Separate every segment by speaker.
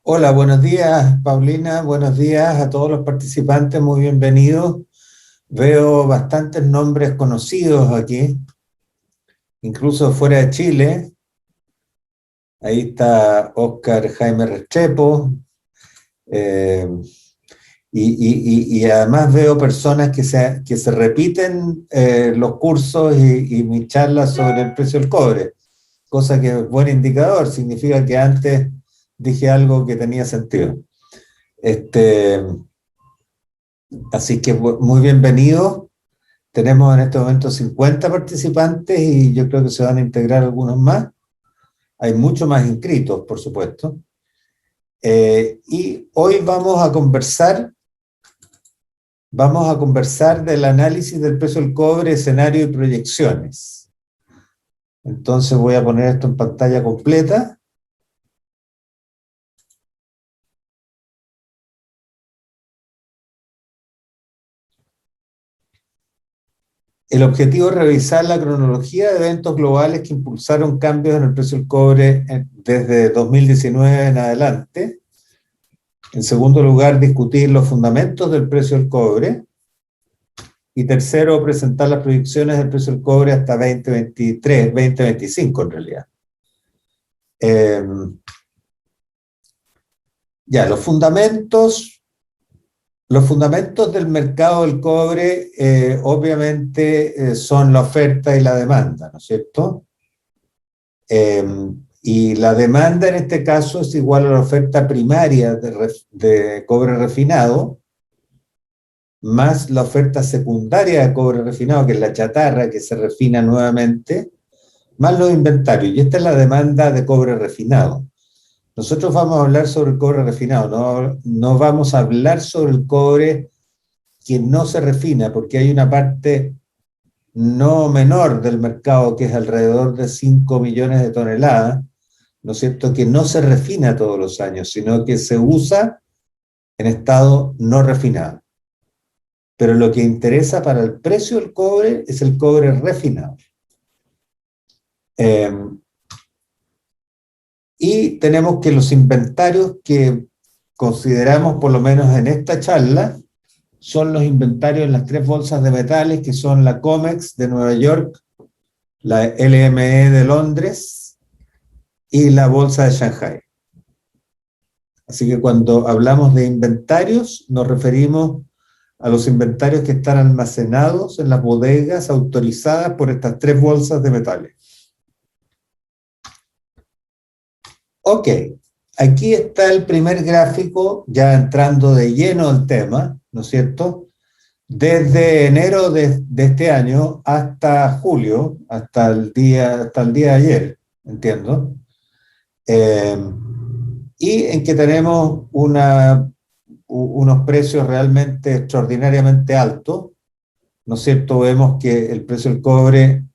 Speaker 1: Hola, buenos días, Paulina. Buenos días a todos los participantes. Muy bienvenidos. Veo bastantes nombres conocidos aquí, incluso fuera de Chile. Ahí está Óscar Jaime Restrepo. eh, y además veo personas que se repiten los cursos y mis charlas sobre el precio del cobre, cosa que es buen indicador. Significa que antes dije algo que tenía sentido. Este, Así que muy bienvenido. Tenemos en este momento 50 participantes y yo creo que se van a integrar algunos más. Hay muchos más inscritos, por supuesto. Y hoy vamos a conversar del análisis del precio del cobre, escenario y proyecciones. Entonces voy a poner esto en pantalla completa. El objetivo es revisar la cronología de eventos globales que impulsaron cambios en el precio del cobre desde 2019 en adelante. En segundo lugar, discutir los fundamentos del precio del cobre. Y tercero, presentar las proyecciones del precio del cobre hasta 2023, 2025 en realidad. Los fundamentos del mercado del cobre obviamente son la oferta y la demanda, ¿no es cierto? Y la demanda en este caso es igual a la oferta primaria de cobre refinado, más la oferta secundaria de cobre refinado, que es la chatarra que se refina nuevamente, más los inventarios. Y esta es la demanda de cobre refinado. Nosotros vamos a hablar sobre el cobre refinado, no vamos a hablar sobre el cobre que no se refina, porque hay una parte no menor del mercado, que es alrededor de 5 millones de toneladas, ¿no es cierto?, que no se refina todos los años, sino que se usa en estado no refinado. Pero lo que interesa para el precio del cobre es el cobre refinado. Y tenemos que los inventarios que consideramos, por lo menos en esta charla, son los inventarios en las tres bolsas de metales, que son la COMEX de Nueva York, la LME de Londres y la bolsa de Shanghai. Así que cuando hablamos de inventarios, nos referimos a los inventarios que están almacenados en las bodegas autorizadas por estas tres bolsas de metales. Ok, aquí está el primer gráfico, ya entrando de lleno al tema, ¿no es cierto? Desde enero de este año hasta julio, hasta el día de ayer, entiendo. Y en que tenemos unos precios realmente extraordinariamente altos, ¿no es cierto? Vemos que el precio del cobre,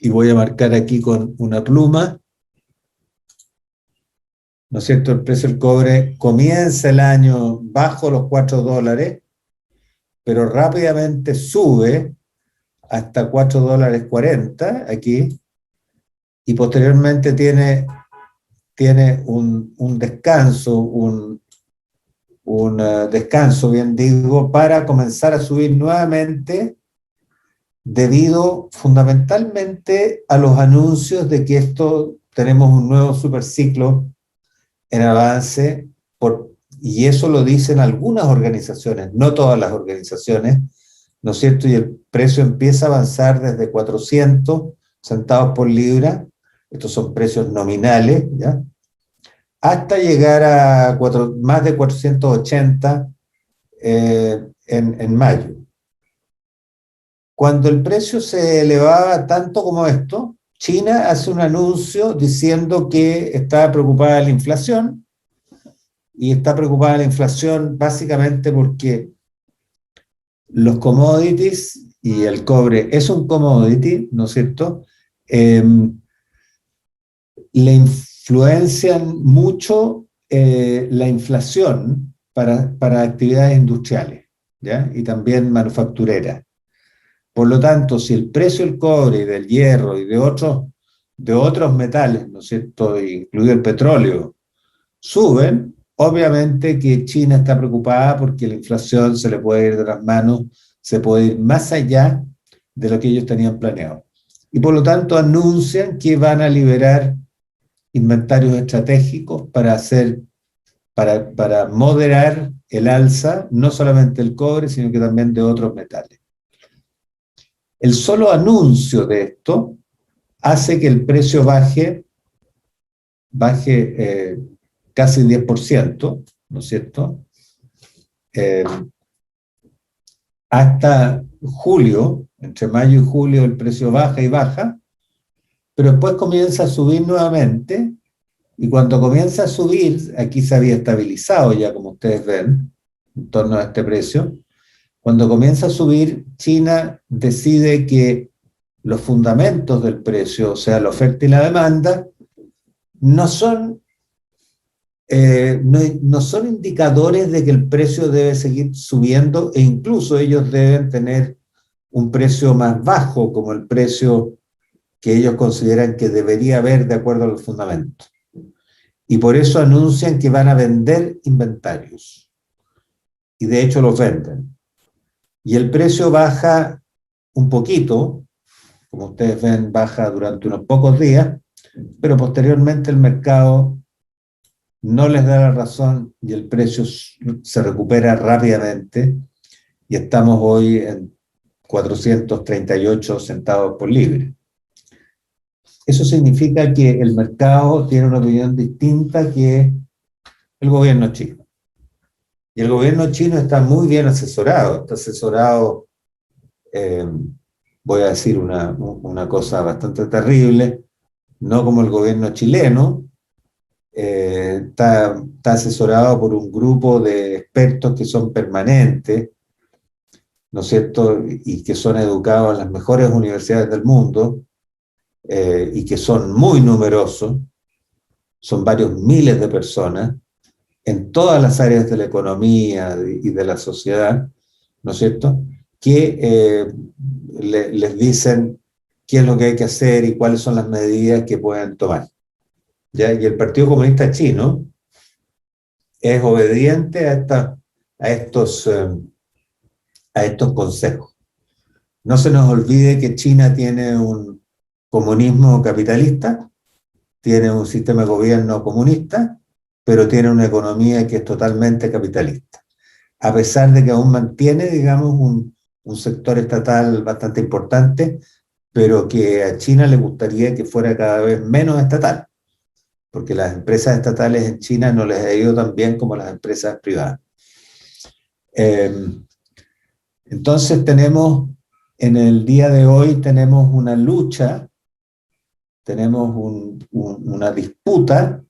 Speaker 1: y voy a marcar aquí con una pluma, ¿no es cierto? El precio del cobre comienza el año bajo los $4, pero rápidamente sube hasta $4.40 aquí, y posteriormente tiene un descanso, un descanso, bien digo, para comenzar a subir nuevamente, debido fundamentalmente a los anuncios de que tenemos un nuevo superciclo en avance, y eso lo dicen algunas organizaciones, no todas las organizaciones, ¿no es cierto? Y el precio empieza a avanzar desde 400 centavos por libra, estos son precios nominales, ¿ya?, hasta llegar a más de 480 en mayo. Cuando el precio se elevaba tanto como esto, China hace un anuncio diciendo que está preocupada de la inflación, y está preocupada de la inflación básicamente porque los commodities, y el cobre es un commodity, ¿no es cierto?, le influencian mucho la inflación para actividades industriales, ¿ya?, y también manufactureras. Por lo tanto, si el precio del cobre y del hierro y de otros de otros metales, ¿no es cierto?, incluido el petróleo, suben, obviamente que China está preocupada porque la inflación se le puede ir de las manos, se puede ir más allá de lo que ellos tenían planeado. Y por lo tanto anuncian que van a liberar inventarios estratégicos para moderar el alza, no solamente el cobre, sino que también de otros metales. El solo anuncio de esto hace que el precio baje casi 10%, ¿no es cierto? Eh, hasta julio, entre mayo y julio, el precio baja y baja, pero después comienza a subir nuevamente, y cuando comienza a subir, aquí se había estabilizado ya, como ustedes ven, en torno a este precio. Cuando comienza a subir, China decide que los fundamentos del precio, o sea, la oferta y la demanda, no son no son indicadores de que el precio debe seguir subiendo, e incluso ellos deben tener un precio más bajo como el precio que ellos consideran que debería haber de acuerdo a los fundamentos. Y por eso anuncian que van a vender inventarios. Y de hecho los venden. Y el precio baja un poquito, como ustedes ven, baja durante unos pocos días, pero posteriormente el mercado no les da la razón y el precio se recupera rápidamente, y estamos hoy en 438 centavos por libra. Eso significa que el mercado tiene una opinión distinta que el gobierno chino. Y el gobierno chino está muy bien asesorado, está asesorado, voy a decir una cosa bastante terrible, no como el gobierno chileno. Está asesorado por un grupo de expertos que son permanentes, ¿no es cierto?, y que son educados en las mejores universidades del mundo, y que son muy numerosos, son varios miles de personas, en todas las áreas de la economía y de la sociedad, ¿no es cierto?, que les dicen qué es lo que hay que hacer y cuáles son las medidas que pueden tomar. ¿Ya? Y el Partido Comunista Chino es obediente a estos consejos. No se nos olvide que China tiene un comunismo capitalista, tiene un sistema de gobierno comunista, pero tiene una economía que es totalmente capitalista, a pesar de que aún mantiene, digamos, un sector estatal bastante importante, pero que a China le gustaría que fuera cada vez menos estatal, porque las empresas estatales en China no les ha ido tan bien como las empresas privadas. Entonces en el día de hoy tenemos una lucha, tenemos una disputa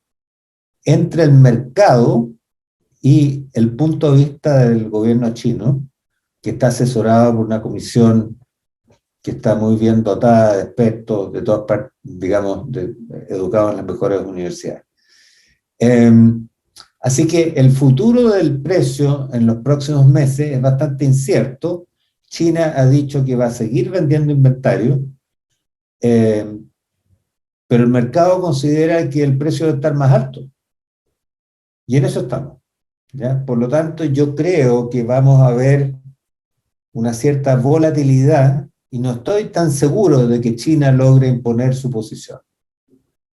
Speaker 1: entre el mercado y el punto de vista del gobierno chino, que está asesorado por una comisión que está muy bien dotada de expertos de todas partes, digamos, educados en las mejores universidades. Así que el futuro del precio en los próximos meses es bastante incierto. China ha dicho que va a seguir vendiendo inventario, pero el mercado considera que el precio debe estar más alto. Y en eso estamos, ¿ya? Por lo tanto, yo creo que vamos a ver una cierta volatilidad, y no estoy tan seguro de que China logre imponer su posición.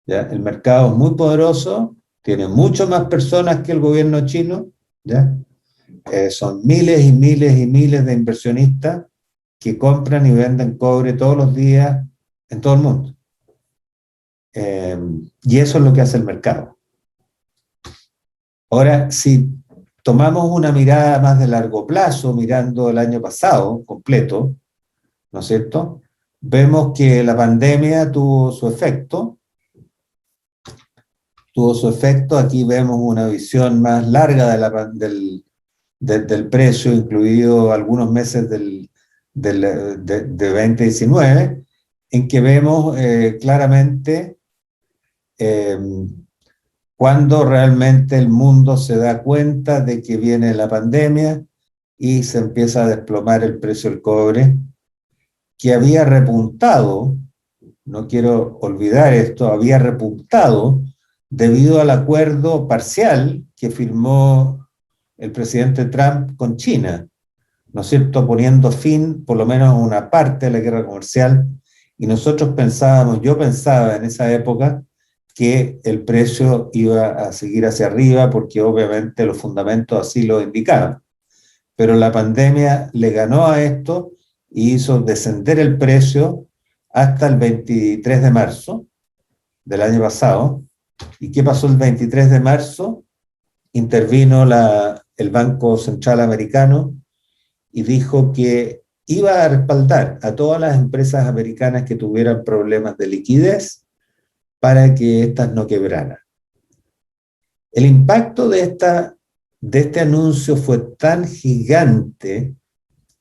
Speaker 1: ¿Ya? El mercado es muy poderoso, tiene mucho más personas que el gobierno chino, ¿ya? Son miles y miles y miles de inversionistas que compran y venden cobre todos los días en todo el mundo. Y eso es lo que hace el mercado. Ahora, si tomamos una mirada más de largo plazo, mirando el año pasado completo, ¿no es cierto?, vemos que la pandemia tuvo su efecto. Aquí vemos una visión más larga del precio, incluido algunos meses de 2019, en que vemos claramente cuando realmente el mundo se da cuenta de que viene la pandemia y se empieza a desplomar el precio del cobre, que había repuntado no quiero olvidar esto, había repuntado debido al acuerdo parcial que firmó el presidente Trump con China, ¿no es cierto?, poniendo fin por lo menos a una parte de la guerra comercial, y nosotros pensábamos, yo pensaba en esa época, que el precio iba a seguir hacia arriba porque obviamente los fundamentos así lo indicaban. Pero la pandemia le ganó a esto y hizo descender el precio hasta el 23 de marzo del año pasado. ¿Y qué pasó el 23 de marzo? Intervino el Banco Central Americano y dijo que iba a respaldar a todas las empresas americanas que tuvieran problemas de liquidez para que éstas no quebraran. El impacto de este anuncio fue tan gigante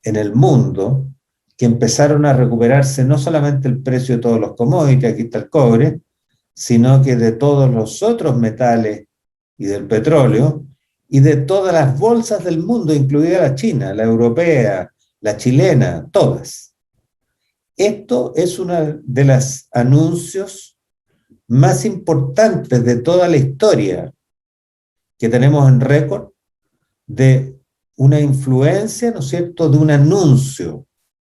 Speaker 1: en el mundo que empezaron a recuperarse no solamente el precio de todos los commodities, aquí está el cobre, sino que de todos los otros metales y del petróleo y de todas las bolsas del mundo, incluida la china, la europea, la chilena, todas. Esto es uno de los anuncios más importantes de toda la historia que tenemos en récord de una influencia, ¿no es cierto?, de un anuncio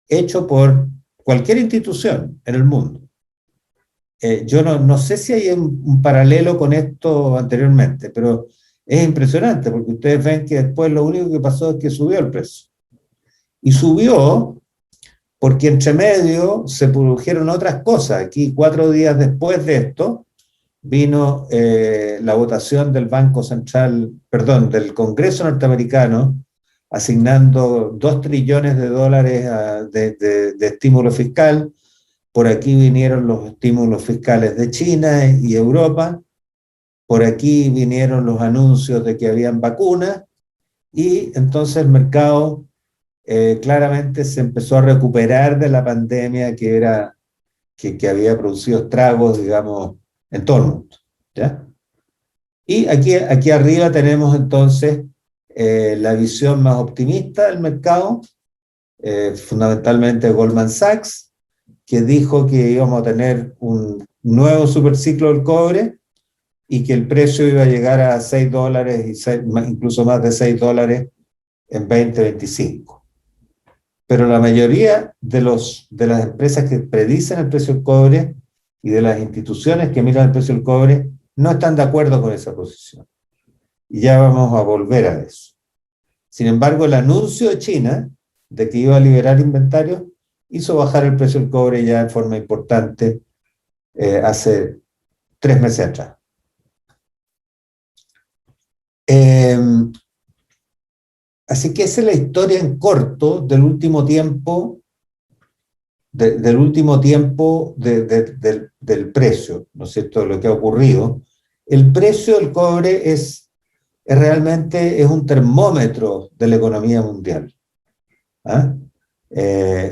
Speaker 1: hecho por cualquier institución en el mundo. Yo no sé si hay un paralelo con esto anteriormente, pero es impresionante porque ustedes ven que después lo único que pasó es que subió el precio. Y subió porque entre medio se produjeron otras cosas. Aquí 4 días después de esto vino la votación del Banco Central, perdón, del Congreso norteamericano, asignando $2 trillones de estímulo fiscal. Por aquí vinieron los estímulos fiscales de China y Europa, por aquí vinieron los anuncios de que habían vacunas, y entonces el mercado claramente se empezó a recuperar de la pandemia que había producido estragos, digamos, en todo el mundo, ¿ya? Y aquí arriba tenemos entonces la visión más optimista del mercado, fundamentalmente Goldman Sachs, que dijo que íbamos a tener un nuevo superciclo del cobre y que el precio iba a llegar a $6 y incluso más de $6 en 2025. Pero la mayoría de las empresas que predicen el precio del cobre y de las instituciones que miran el precio del cobre no están de acuerdo con esa posición. Y ya vamos a volver a eso. Sin embargo, el anuncio de China de que iba a liberar inventarios hizo bajar el precio del cobre ya en forma importante hace 3 meses atrás. Así que esa es la historia en corto del último tiempo, del precio, ¿no es cierto?, lo que ha ocurrido. El precio del cobre realmente un termómetro de la economía mundial. ¿Ah?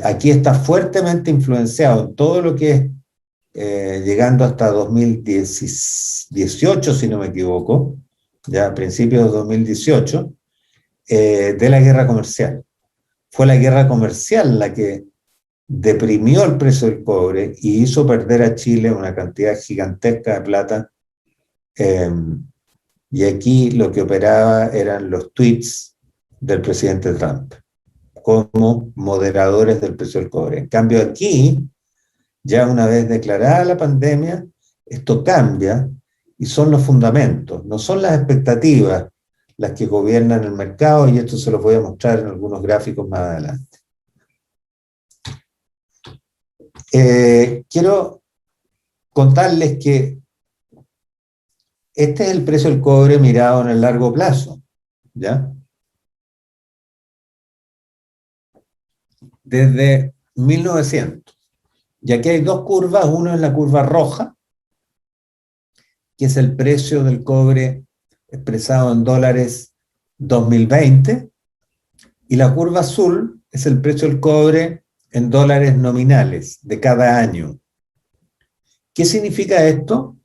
Speaker 1: Aquí está fuertemente influenciado en todo lo que es llegando hasta 2018, si no me equivoco, ya a principios de 2018, de la guerra comercial. Fue la guerra comercial la que deprimió el precio del cobre y hizo perder a Chile una cantidad gigantesca de plata. Y aquí lo que operaba eran los tweets del presidente Trump como moderadores del precio del cobre. En cambio aquí, ya una vez declarada la pandemia, esto cambia y son los fundamentos, no son las expectativas las que gobiernan el mercado, y esto se los voy a mostrar en algunos gráficos más adelante. Quiero contarles que este es el precio del cobre mirado en el largo plazo, ¿ya? Desde 1900. Y aquí hay 2 curvas, una es la curva roja, que es el precio del cobre expresado en dólares 2020, y la curva azul es el precio del cobre en dólares nominales de cada año. ¿Qué significa esto?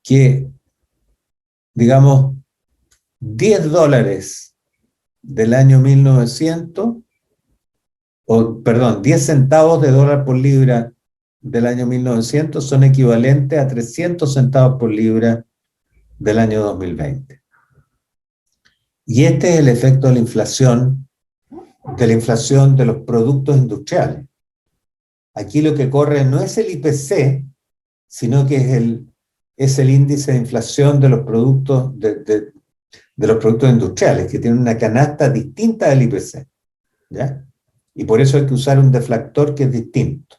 Speaker 1: Que, digamos, $10 del año 1900, 10 centavos de dólar por libra del año 1900 son equivalentes a 300 centavos por libra del año 2020. Y este es el efecto de la inflación de los productos industriales. Aquí lo que corre no es el IPC, sino que es el índice de inflación de los productos, de los productos industriales, que tienen una canasta distinta del IPC, ¿ya? Y por eso hay que usar un deflactor que es distinto.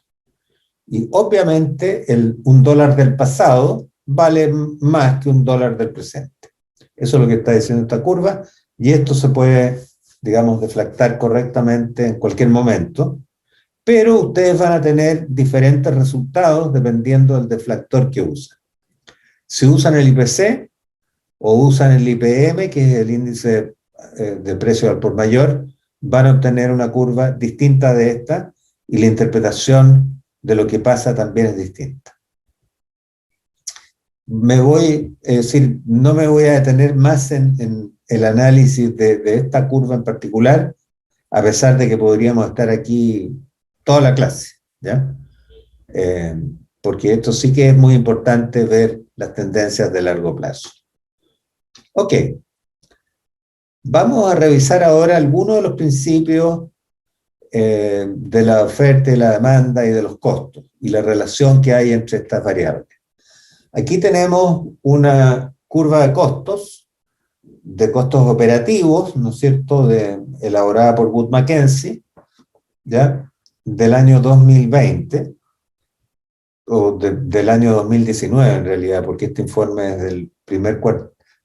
Speaker 1: Y obviamente un dólar del pasado vale más que un dólar del presente. Eso es lo que está diciendo esta curva, y esto se puede, digamos, deflactar correctamente en cualquier momento, pero ustedes van a tener diferentes resultados dependiendo del deflactor que usan. Si usan el IPC o usan el IPM, que es el índice de precio al por mayor, van a obtener una curva distinta de esta, y la interpretación de lo que pasa también es distinta. No me voy a detener más en el análisis de esta curva en particular, a pesar de que podríamos estar aquí toda la clase, ¿ya? Porque esto sí que es muy importante ver las tendencias de largo plazo. Ok. Vamos a revisar ahora algunos de los principios de la oferta y la demanda y de los costos, y la relación que hay entre estas variables. Aquí tenemos una curva de costos operativos, ¿no es cierto?, elaborada por Wood Mackenzie, ¿ya?, del año 2020, o del año 2019 en realidad, porque este informe es del primer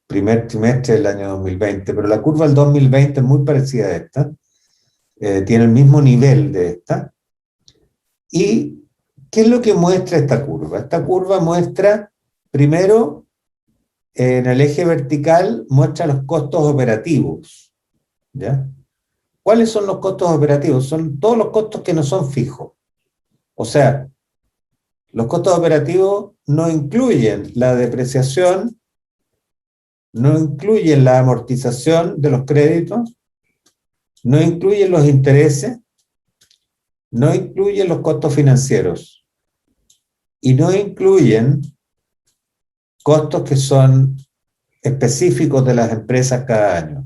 Speaker 1: trimestre del año 2020, pero la curva del 2020 es muy parecida a esta, tiene el mismo nivel de esta. ¿Y qué es lo que muestra esta curva? Esta curva muestra, primero, en el eje vertical, muestra los costos operativos, ¿ya? ¿Cuáles son los costos operativos? Son todos los costos que no son fijos. O sea, los costos operativos no incluyen la depreciación, no incluyen la amortización de los créditos, no incluyen los intereses, no incluyen los costos financieros y no incluyen costos que son específicos de las empresas cada año,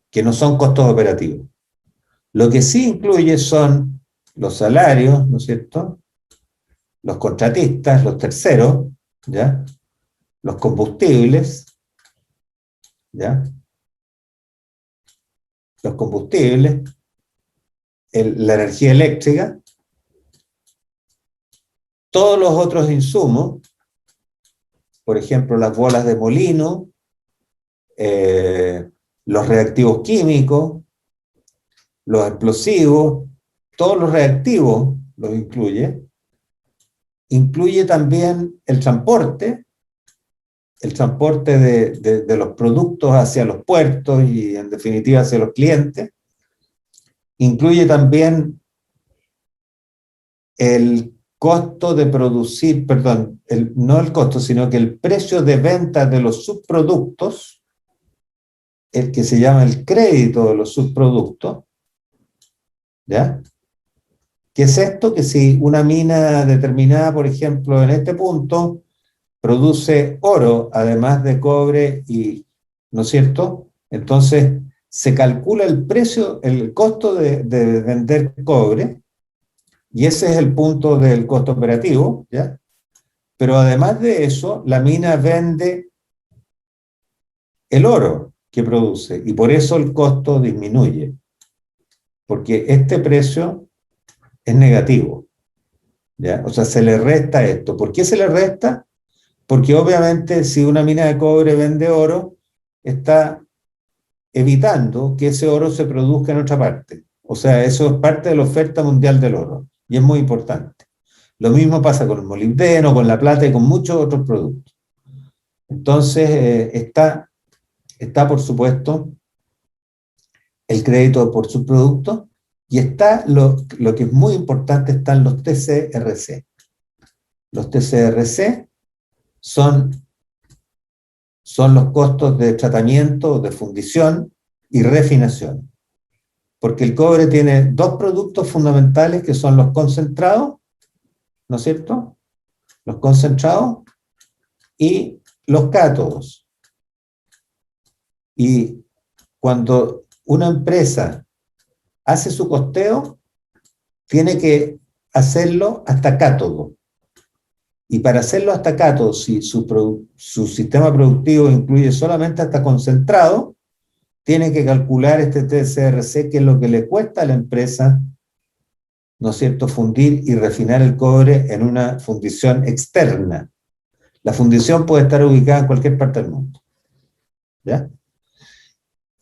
Speaker 1: que no son costos operativos. Lo que sí incluye son los salarios, ¿no es cierto?, los contratistas, los terceros, ¿ya?, los combustibles, ¿ya?, los combustibles, la energía eléctrica, todos los otros insumos, por ejemplo, las bolas de molino, los reactivos químicos, los explosivos, todos los reactivos los incluye. Incluye también el transporte de los productos hacia los puertos y en definitiva hacia los clientes. Incluye también el costo de producir, perdón, no el costo, sino que el precio de venta de los subproductos, el que se llama el crédito de los subproductos, ¿ya? ¿Qué es esto? Que si una mina determinada, por ejemplo, en este punto, produce oro, además de cobre, ¿no es cierto?, entonces se calcula el precio, el costo de vender cobre, y ese es el punto del costo operativo, ¿ya? Pero además de eso, la mina vende el oro que produce, y por eso el costo disminuye, porque este precio es negativo, ¿ya? O sea, se le resta esto. ¿Por qué se le resta? Porque obviamente si una mina de cobre vende oro, está evitando que ese oro se produzca en otra parte. O sea, eso es parte de la oferta mundial del oro, y es muy importante. Lo mismo pasa con el molibdeno, con la plata y con muchos otros productos. Entonces, está por supuesto el crédito por subproductos, y está lo que es muy importante, están los TCRC. Los TCRC son los costos de tratamiento, de fundición y refinación. Porque el cobre tiene dos productos fundamentales que son los concentrados ¿no es cierto? Los concentrados y los cátodos. Y cuando una empresa hace su costeo, tiene que hacerlo hasta cátodo. Y para hacerlo hasta cátodo, si su sistema productivo incluye solamente hasta concentrado, tiene que calcular este TCRC, que es lo que le cuesta a la empresa, ¿no es cierto?, fundir y refinar el cobre en una fundición externa. La fundición puede estar ubicada en cualquier parte del mundo. ¿Ya?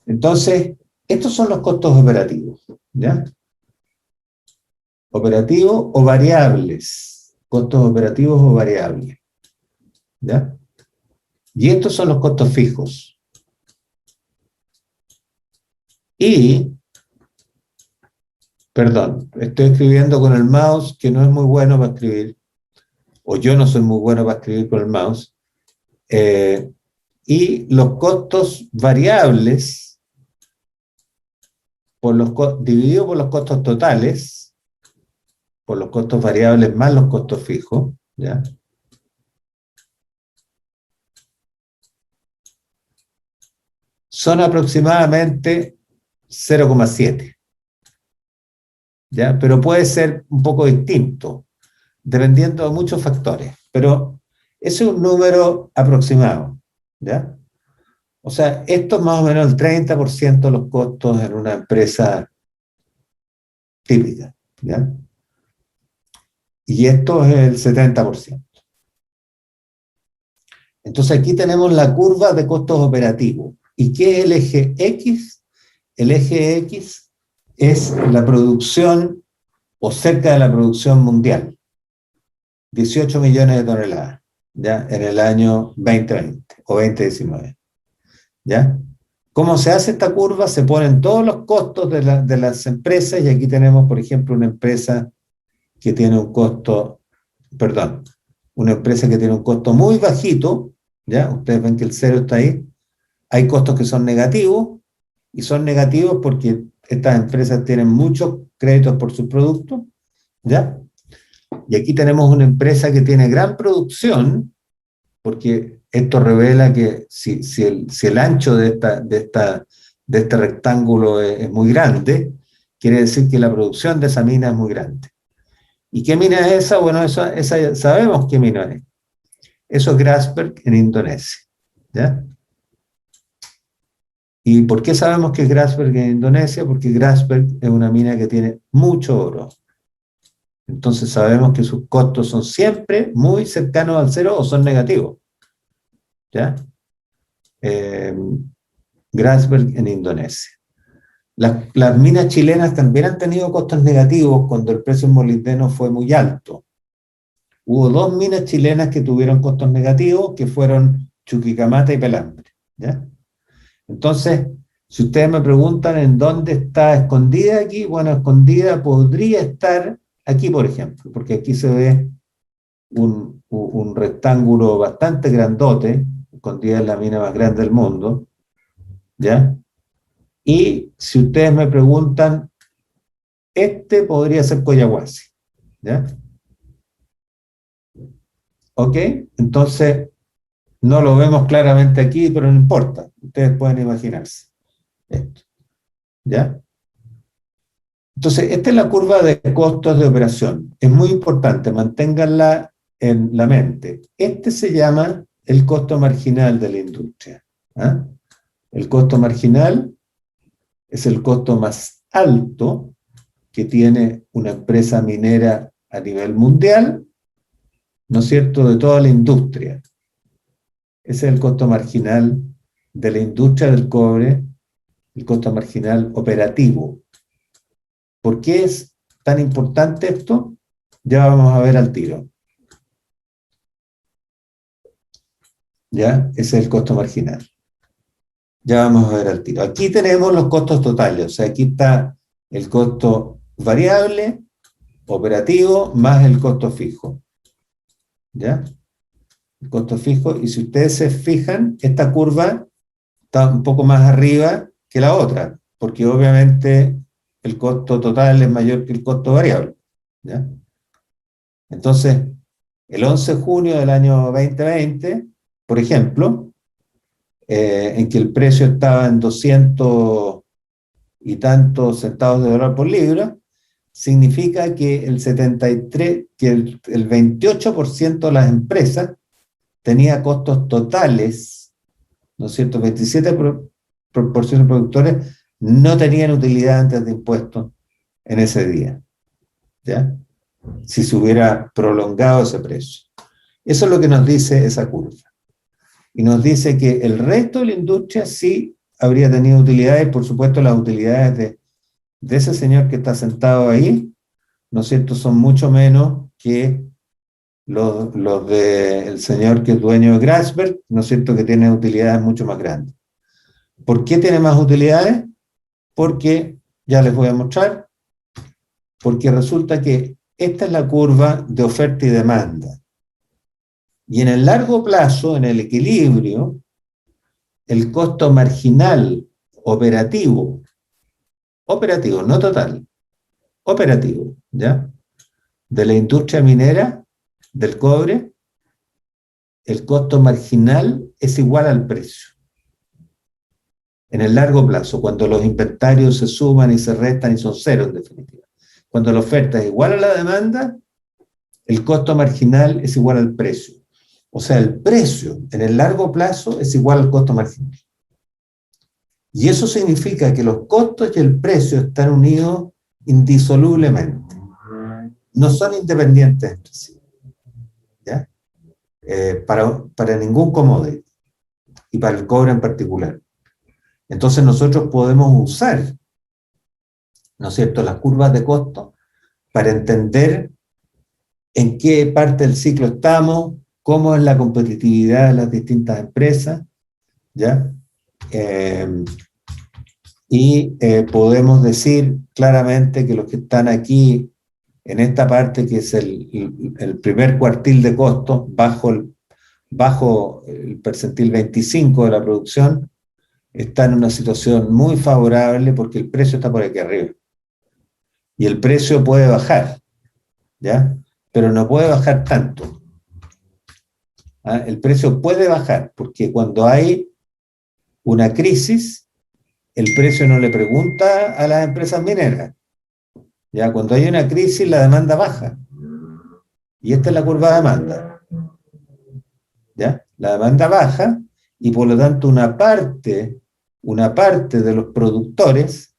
Speaker 1: Entonces, estos son los costos operativos. ¿Ya? Operativos o variables. Costos operativos o variables. ¿Ya? Y estos son los costos fijos. Y, perdón, estoy escribiendo con el mouse, que no es muy bueno para escribir, o yo no soy muy bueno para escribir con el mouse, y los costos variables dividido por los costos totales, por los costos variables más los costos fijos, ¿ya? Son aproximadamente 0,7, ¿ya? Pero puede ser un poco distinto, dependiendo de muchos factores, pero ese es un número aproximado, ¿ya? O sea, esto es más o menos el 30% de los costos en una empresa típica, ¿ya? Y esto es el 70%. Entonces aquí tenemos la curva de costos operativos. ¿Y qué es el eje X? El eje X es la producción o cerca de la producción mundial. 18 millones de toneladas, ¿ya? En el año 2020 o 2019, ¿ya? ¿Cómo se hace esta curva? Se ponen todos los costos de las empresas, y aquí tenemos, por ejemplo, una empresa que tiene un costo, perdón, una empresa que tiene un costo muy bajito, ¿ya? Ustedes ven que el cero está ahí. Hay costos que son negativos, y son negativos porque estas empresas tienen muchos créditos por sus productos, ¿ya? Y aquí tenemos una empresa que tiene gran producción, porque esto revela que si el ancho de este rectángulo es muy grande, quiere decir que la producción de esa mina es muy grande. ¿Y qué mina es esa? Bueno, esa sabemos qué mina es. Eso es Grasberg en Indonesia, ¿ya? ¿Y por qué sabemos que es Grasberg en Indonesia? Porque Grasberg es una mina que tiene mucho oro. Entonces sabemos que sus costos son siempre muy cercanos al cero o son negativos, ¿ya? Grasberg en Indonesia. Las minas chilenas también han tenido costos negativos cuando el precio del molibdeno fue muy alto. Hubo dos minas chilenas que tuvieron costos negativos, que fueron Chuquicamata y Pelambre, ¿ya? Entonces, si ustedes me preguntan en dónde está escondida aquí, bueno, escondida podría estar aquí, por ejemplo, porque aquí se ve un rectángulo bastante grandote, escondida en la mina más grande del mundo, ¿ya? Y si ustedes me preguntan, este podría ser Collahuasi, ¿ya? ¿Ok? Entonces, no lo vemos claramente aquí, pero no importa, ustedes pueden imaginarse esto, ¿ya? Entonces, esta es la curva de costos de operación. Es muy importante, manténganla en la mente. Este se llama el costo marginal de la industria, ¿ah? El costo marginal es el costo más alto que tiene una empresa minera a nivel mundial, ¿no es cierto?, de toda la industria. Ese es el costo marginal de la industria del cobre, el costo marginal operativo. ¿Por qué es tan importante esto? Ya vamos a ver al tiro. ¿Ya? Ese es el costo marginal. Ya vamos a ver al tiro. Aquí tenemos los costos totales, o sea, aquí está el costo variable, operativo, más el costo fijo. ¿Ya? El costo fijo, y si ustedes se fijan, esta curva está un poco más arriba que la otra, porque obviamente el costo total es mayor que el costo variable, ¿ya? Entonces, el 11 de junio del año 2020, por ejemplo, en que el precio estaba en 200 y tantos centavos de dólar por libra, significa que el 28% de las empresas tenía costos totales, ¿no es cierto? 27% de productores no tenían utilidad antes de impuestos en ese día, ¿ya? Si se hubiera prolongado ese precio. Eso es lo que nos dice esa curva. Y nos dice que el resto de la industria sí habría tenido utilidades, por supuesto las utilidades de ese señor que está sentado ahí, ¿no es cierto?, son mucho menos que los del señor que es dueño de Grasberg, ¿no es cierto?, que tiene utilidades mucho más grandes. ¿Por qué tiene más utilidades? Porque, ya les voy a mostrar, porque resulta que esta es la curva de oferta y demanda. Y en el largo plazo, en el equilibrio, el costo marginal operativo, no total, operativo, ¿ya?, de la industria minera, del cobre, el costo marginal es igual al precio. En el largo plazo, cuando los inventarios se suman y se restan y son cero en definitiva. Cuando la oferta es igual a la demanda, el costo marginal es igual al precio. O sea, el precio en el largo plazo es igual al costo marginal. Y eso significa que los costos y el precio están unidos indisolublemente. No son independientes entre sí, ¿ya? Para ningún commodity y para el cobre en particular. Entonces nosotros podemos usar, ¿no es cierto?, las curvas de costo para entender en qué parte del ciclo estamos, cómo es la competitividad de las distintas empresas, ¿ya? Podemos decir claramente que los que están aquí en esta parte, que es el primer cuartil de costos, bajo el percentil 25 de la producción, está en una situación muy favorable porque el precio está por aquí arriba. Y el precio puede bajar, ¿ya? Pero no puede bajar tanto. ¿Ah? El precio puede bajar porque cuando hay una crisis, el precio no le pregunta a las empresas mineras. ¿Ya? Cuando hay una crisis, la demanda baja. Y esta es la curva de demanda. ¿Ya? La demanda baja y por lo tanto una parte de los productores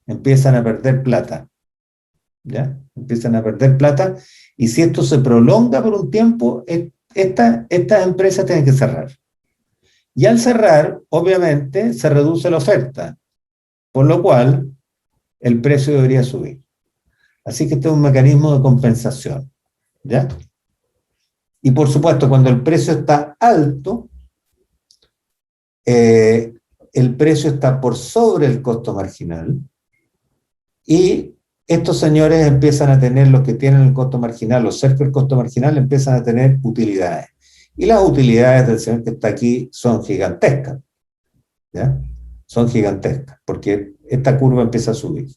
Speaker 1: empiezan a perder plata. ¿Ya? Empiezan a perder plata y si esto se prolonga por un tiempo, estas empresas tienen que cerrar. Y al cerrar, obviamente, se reduce la oferta, por lo cual el precio debería subir. Así que este es un mecanismo de compensación, ¿ya? Y por supuesto, cuando el precio está alto, el precio está por sobre el costo marginal y estos señores empiezan a tener, los que tienen el costo marginal o cerca del costo marginal, empiezan a tener utilidades. Y las utilidades del señor que está aquí son gigantescas, ¿ya? Son gigantescas, porque esta curva empieza a subir,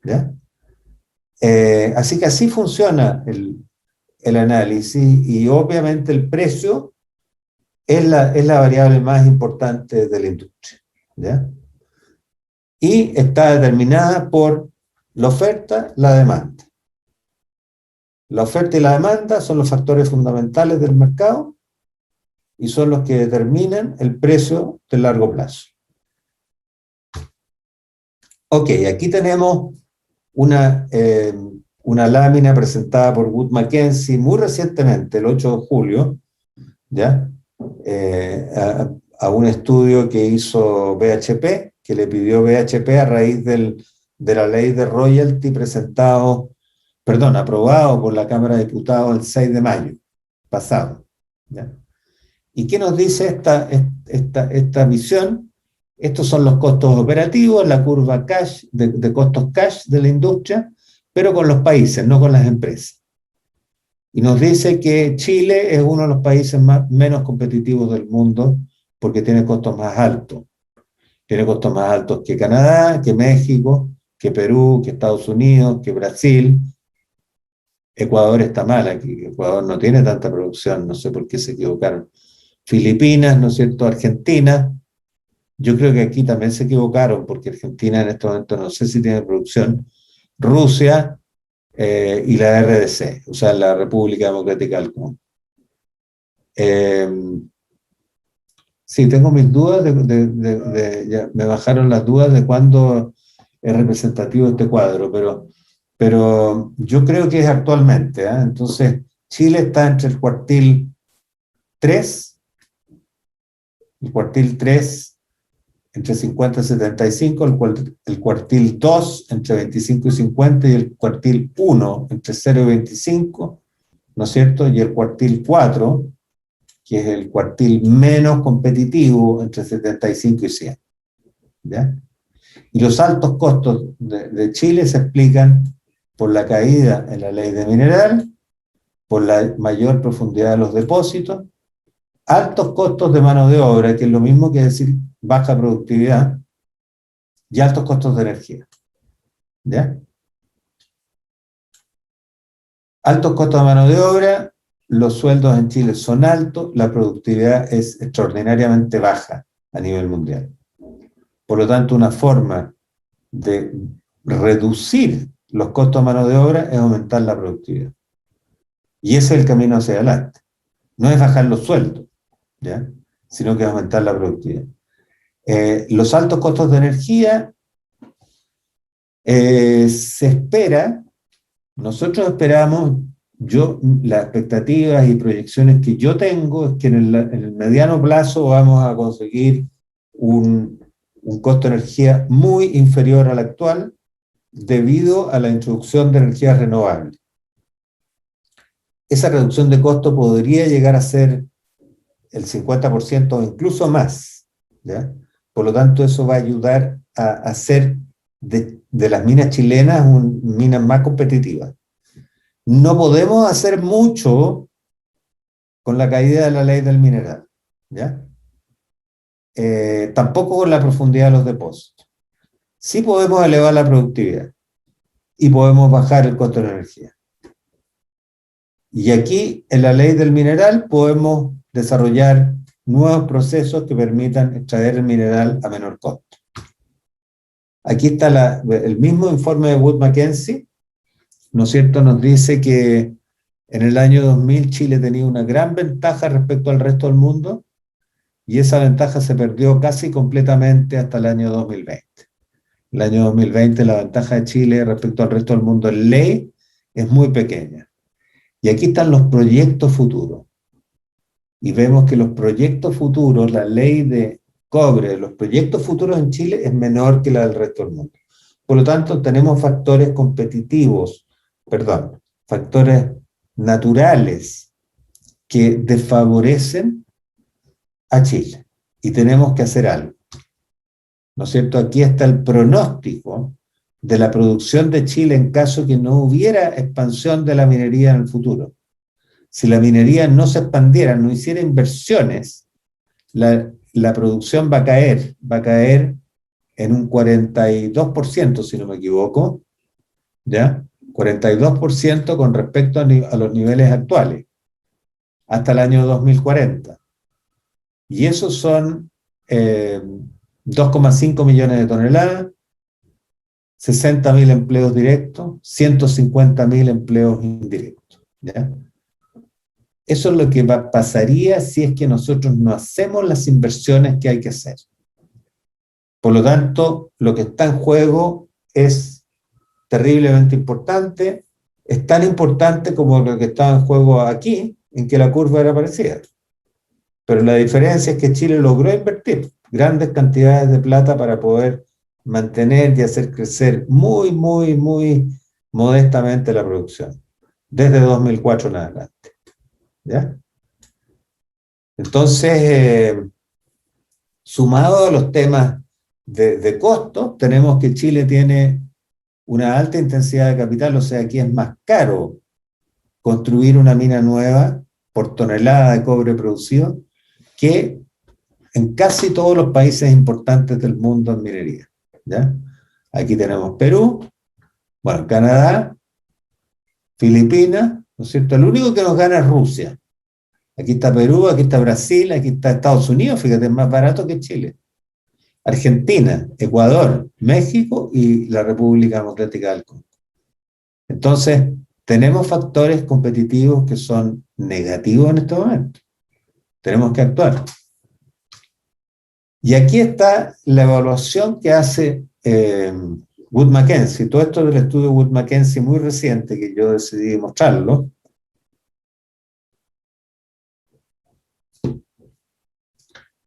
Speaker 1: ¿ya? Así que así funciona el análisis y obviamente el precio es la variable más importante de la industria, ¿ya? Y está determinada por la oferta, la demanda. La oferta y la demanda son los factores fundamentales del mercado y son los que determinan el precio de largo plazo. Ok, aquí tenemos una lámina presentada por Wood Mackenzie muy recientemente, el 8 de julio, ¿ya? A un estudio que hizo BHP, que le pidió BHP a raíz de la ley de royalty aprobado por la Cámara de Diputados el 6 de mayo pasado, ¿ya? ¿Y qué nos dice esta visión? Estos son los costos operativos, la curva cash, de costos cash de la industria, pero con los países, no con las empresas. Y nos dice que Chile es uno de los países menos competitivos del mundo porque tiene costos más altos. Tiene costos más altos que Canadá, que México, que Perú, que Estados Unidos, que Brasil. Ecuador está mal aquí, Ecuador no tiene tanta producción, no sé por qué se equivocaron. Filipinas, ¿no es cierto? Argentina, yo creo que aquí también se equivocaron, porque Argentina en este momento no sé si tiene producción. Rusia y la RDC, o sea, la República Democrática del Congo. Eh, sí, tengo mis dudas, ya me bajaron las dudas de cuándo es representativo este cuadro, pero yo creo que es actualmente. Entonces, Chile está entre el cuartil 3, el cuartil 3 entre 50 y 75, el cuartil 2 entre 25 y 50 y el cuartil 1 entre 0 y 25, ¿no es cierto? Y el cuartil 4, que es el cuartil menos competitivo entre 75 y 100. ¿Ya? Y los altos costos de Chile se explican por la caída en la ley de mineral, por la mayor profundidad de los depósitos, altos costos de mano de obra, que es lo mismo que decir baja productividad, y altos costos de energía. ¿Ya? Altos costos de mano de obra, los sueldos en Chile son altos, la productividad es extraordinariamente baja a nivel mundial. Por lo tanto, una forma de reducir los costos de mano de obra es aumentar la productividad. Y ese es el camino hacia adelante. No es bajar los sueldos, ¿ya? Sino que es aumentar la productividad. Los altos costos de energía se espera, nosotros esperamos, las expectativas y proyecciones que yo tengo es que en el mediano plazo vamos a conseguir un costo de energía muy inferior al actual debido a la introducción de energías renovables. Esa reducción de costo podría llegar a ser el 50% o incluso más, ¿ya? Por lo tanto, eso va a ayudar a hacer de las minas chilenas minas más competitivas. No podemos hacer mucho con la caída de la ley del mineral, ¿ya? Tampoco con la profundidad de los depósitos. Sí podemos elevar la productividad y podemos bajar el costo de la energía. Y aquí, en la ley del mineral, podemos desarrollar nuevos procesos que permitan extraer el mineral a menor costo. Aquí está el mismo informe de Wood Mackenzie, ¿no es cierto? Nos dice que en el año 2000 Chile tenía una gran ventaja respecto al resto del mundo y esa ventaja se perdió casi completamente hasta el año 2020. El año 2020 la ventaja de Chile respecto al resto del mundo en ley es muy pequeña. Y aquí están los proyectos futuros. Y vemos que los proyectos futuros, la ley de cobre, los proyectos futuros en Chile es menor que la del resto del mundo. Por lo tanto, tenemos factores competitivos, factores naturales que desfavorecen a Chile. Y tenemos que hacer algo. ¿No es cierto? Aquí está el pronóstico de la producción de Chile en caso que no hubiera expansión de la minería en el futuro. Si la minería no se expandiera, no hiciera inversiones, la producción va a caer en un 42%, si no me equivoco, ¿ya? 42% con respecto a los niveles actuales, hasta el año 2040. Y esos son 2,5 millones de toneladas, 60.000 empleos directos, 150.000 empleos indirectos, ¿ya? Eso es lo que pasaría si es que nosotros no hacemos las inversiones que hay que hacer. Por lo tanto, lo que está en juego es terriblemente importante, es tan importante como lo que estaba en juego aquí, en que la curva era parecida. Pero la diferencia es que Chile logró invertir grandes cantidades de plata para poder mantener y hacer crecer muy, muy, muy modestamente la producción, desde 2004 en adelante. ¿Ya? Entonces, sumado a los temas de costos, tenemos que Chile tiene una alta intensidad de capital, o sea, aquí es más caro construir una mina nueva por tonelada de cobre producido que en casi todos los países importantes del mundo en minería. ¿Ya? Aquí tenemos Perú, bueno, Canadá, Filipinas, ¿no es cierto? El único que nos gana es Rusia. Aquí está Perú, aquí está Brasil, aquí está Estados Unidos, fíjate, es más barato que Chile. Argentina, Ecuador, México y la República Democrática del Congo. Entonces, tenemos factores competitivos que son negativos en este momento. Tenemos que actuar. Y aquí está la evaluación que hace Wood Mackenzie. Todo esto del estudio Wood Mackenzie muy reciente, que yo decidí mostrarlo.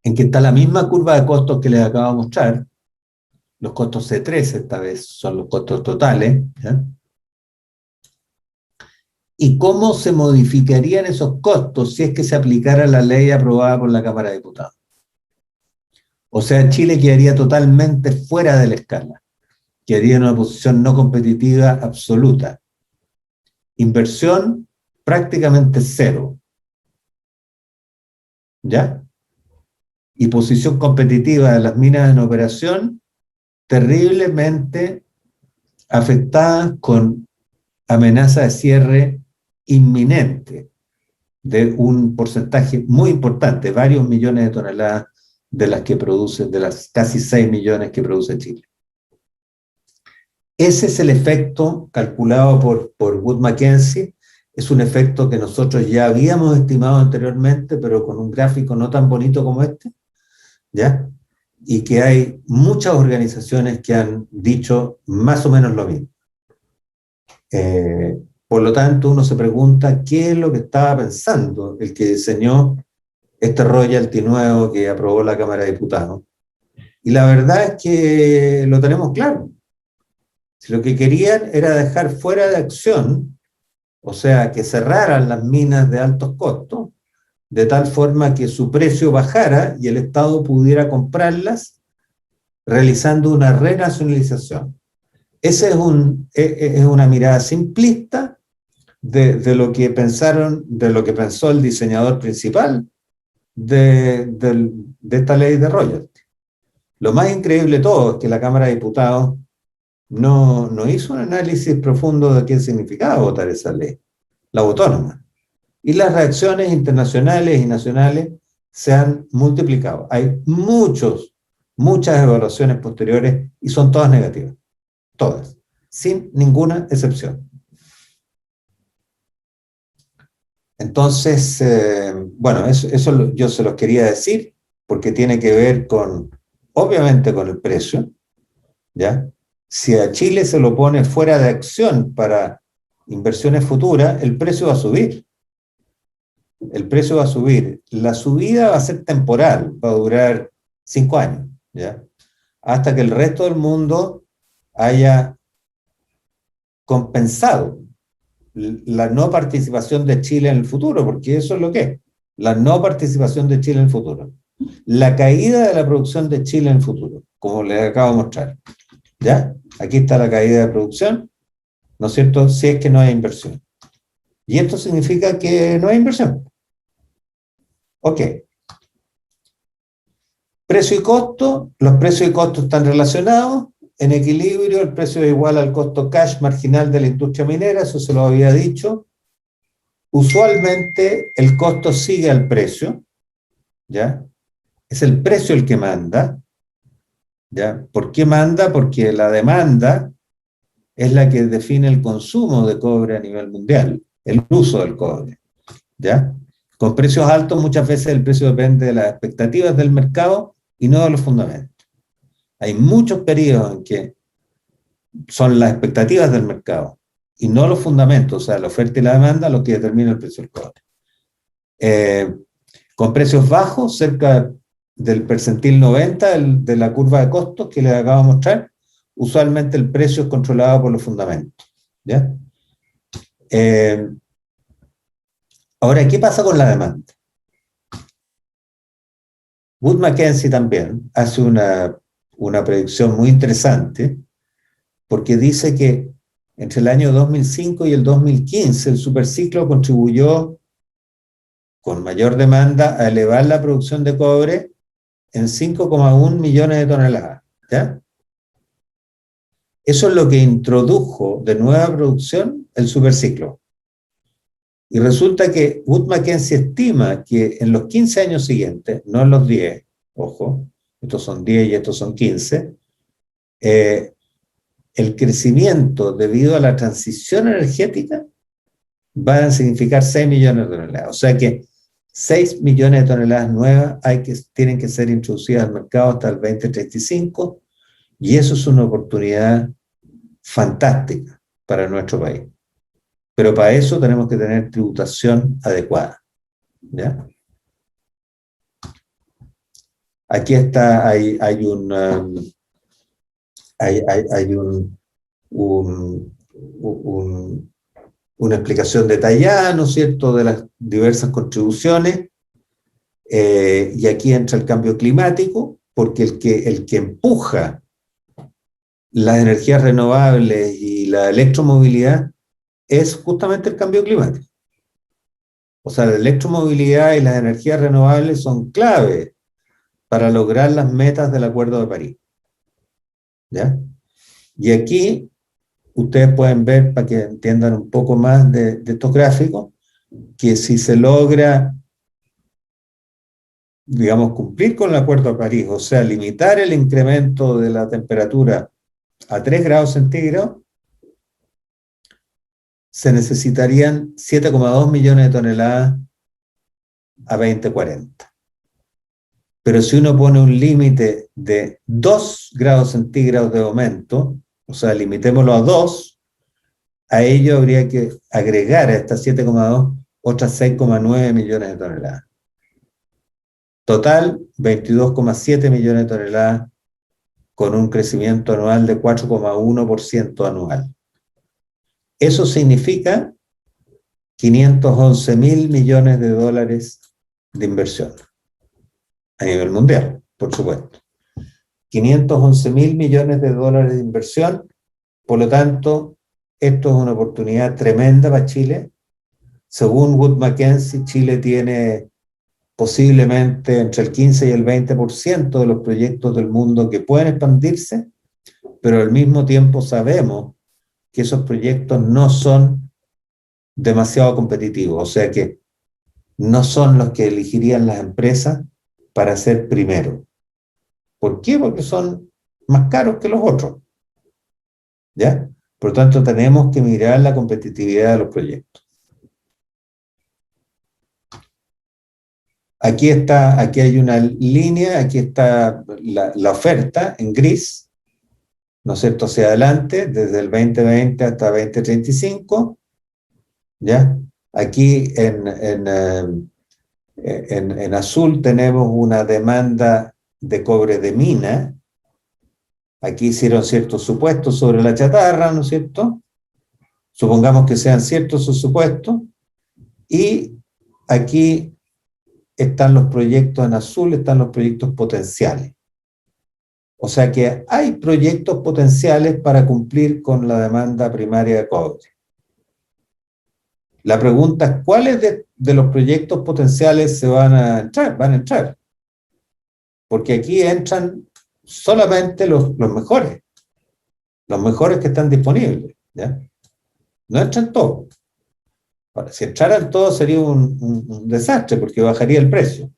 Speaker 1: En que está la misma curva de costos que les acabo de mostrar. Los costos C3 esta vez son los costos totales. ¿Ya? ¿Y cómo se modificarían esos costos si es que se aplicara la ley aprobada por la Cámara de Diputados? O sea, Chile quedaría totalmente fuera de la escala, quedaría en una posición no competitiva absoluta. Inversión prácticamente cero. ¿Ya? Y posición competitiva de las minas en operación terriblemente afectada con amenaza de cierre inminente de un porcentaje muy importante, varios millones de toneladas de las que produce, de las casi 6 millones que produce Chile. Ese es el efecto calculado por Wood Mackenzie. Es un efecto que nosotros ya habíamos estimado anteriormente, pero con un gráfico no tan bonito como este, ¿ya? Y que hay muchas organizaciones que han dicho más o menos lo mismo. Por lo tanto, uno se pregunta qué es lo que estaba pensando el que diseñó este royalty nuevo que aprobó la Cámara de Diputados. Y la verdad es que lo tenemos claro. Si lo que querían era dejar fuera de acción, o sea, que cerraran las minas de altos costos, de tal forma que su precio bajara y el Estado pudiera comprarlas, realizando una renacionalización. Esa es una mirada simplista de lo que pensaron, de lo que pensó el diseñador principal de esta ley de royalty. Lo más increíble de todo es que la Cámara de Diputados no hizo un análisis profundo de qué significaba votar esa ley. La votó nomás. Y las reacciones internacionales y nacionales se han multiplicado. Hay muchas evaluaciones posteriores y son todas negativas. Todas. Sin ninguna excepción. Entonces, bueno, eso yo se los quería decir porque tiene que ver con, obviamente, con el precio, ¿ya? Si a Chile se lo pone fuera de acción para inversiones futuras, el precio va a subir. El precio va a subir. La subida va a ser temporal, va a durar 5 años, ¿ya? Hasta que el resto del mundo haya compensado la no participación de Chile en el futuro, porque eso es lo que es, la no participación de Chile en el futuro. La caída de la producción de Chile en el futuro, como les acabo de mostrar. ¿Ya? Aquí está la caída de producción, ¿no es cierto? Si es que no hay inversión. Y esto significa que no hay inversión. Ok. Precio y costo, los precios y costos están relacionados, en equilibrio, el precio es igual al costo cash marginal de la industria minera, eso se lo había dicho. Usualmente el costo sigue al precio, ¿ya? Es el precio el que manda, ¿ya? ¿Por qué manda? Porque la demanda es la que define el consumo de cobre a nivel mundial, el uso del cobre, ¿ya? Con precios altos muchas veces el precio depende de las expectativas del mercado y no de los fundamentos. Hay muchos periodos en que son las expectativas del mercado y no los fundamentos, o sea, la oferta y la demanda, lo que determina el precio del cobre. Con precios bajos, cerca del percentil 90 de la curva de costos que les acabo de mostrar, usualmente el precio es controlado por los fundamentos, ¿ya? Ahora, ¿qué pasa con la demanda? Wood Mackenzie también hace una predicción muy interesante porque dice que entre el año 2005 y el 2015 el superciclo contribuyó con mayor demanda a elevar la producción de cobre en 5,1 millones de toneladas, ¿ya? Eso es lo que introdujo de nueva producción el superciclo. Y resulta que Wood Mackenzie estima que en los 15 años siguientes, no en los 10, ojo, estos son 10 y estos son 15, el crecimiento debido a la transición energética va a significar 6 millones de toneladas. O sea que 6 millones de toneladas nuevas tienen que ser introducidas al mercado hasta el 2035, y eso es una oportunidad fantástica para nuestro país. Pero para eso tenemos que tener tributación adecuada, ¿ya? Aquí está, hay una explicación detallada, ¿no es cierto?, de las diversas contribuciones, y aquí entra el cambio climático, porque el que empuja las energías renovables y la electromovilidad es justamente el cambio climático. O sea, la electromovilidad y las energías renovables son clave para lograr las metas del Acuerdo de París, ¿ya? Y aquí ustedes pueden ver, para que entiendan un poco más de estos gráficos, que si se logra, digamos, cumplir con el Acuerdo de París, o sea, limitar el incremento de la temperatura a 3 grados centígrados, se necesitarían 7,2 millones de toneladas a 2040. Pero si uno pone un límite de 2 grados centígrados de aumento, o sea, limitémoslo a 2, a ello habría que agregar a estas 7,2 otras 6,9 millones de toneladas. Total, 22,7 millones de toneladas, con un crecimiento anual de 4,1% anual. Eso significa 511 mil millones de dólares de inversión a nivel mundial, por supuesto. 511 mil millones de dólares de inversión. Por lo tanto, esto es una oportunidad tremenda para Chile. Según Wood Mackenzie, Chile tiene posiblemente entre el 15 y el 20% de los proyectos del mundo que pueden expandirse, pero al mismo tiempo sabemos que esos proyectos no son demasiado competitivos, o sea que no son los que elegirían las empresas para ser primero. ¿Por qué? Porque son más caros que los otros, ¿ya? Por lo tanto, tenemos que mirar la competitividad de los proyectos. Aquí hay una línea, aquí está la oferta en gris, ¿no es cierto?, hacia adelante, desde el 2020 hasta 2035, ¿ya? Aquí en azul tenemos una demanda de cobre de mina. Aquí hicieron ciertos supuestos sobre la chatarra, ¿no es cierto? Supongamos que sean ciertos esos supuestos. Y aquí están los proyectos en azul, están los proyectos potenciales. O sea que hay proyectos potenciales para cumplir con la demanda primaria de cobre. La pregunta es, ¿cuáles de los proyectos potenciales se van a entrar? Van a entrar. Porque aquí entran solamente los mejores que están disponibles, ¿ya? No entran todos. Ahora, si entraran todos sería un desastre, porque bajaría el precio.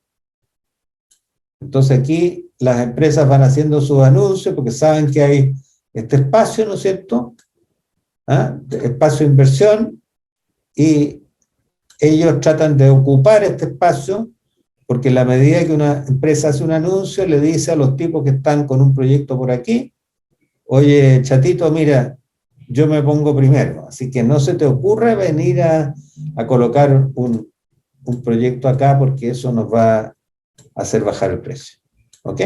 Speaker 1: Entonces aquí las empresas van haciendo sus anuncios porque saben que hay este espacio, ¿no es cierto?, espacio de inversión, y ellos tratan de ocupar este espacio, porque en la medida que una empresa hace un anuncio, le dice a los tipos que están con un proyecto por aquí: oye, chatito, mira, yo me pongo primero, así que no se te ocurre venir a colocar un proyecto acá, porque eso nos va a hacer bajar el precio. ¿Ok?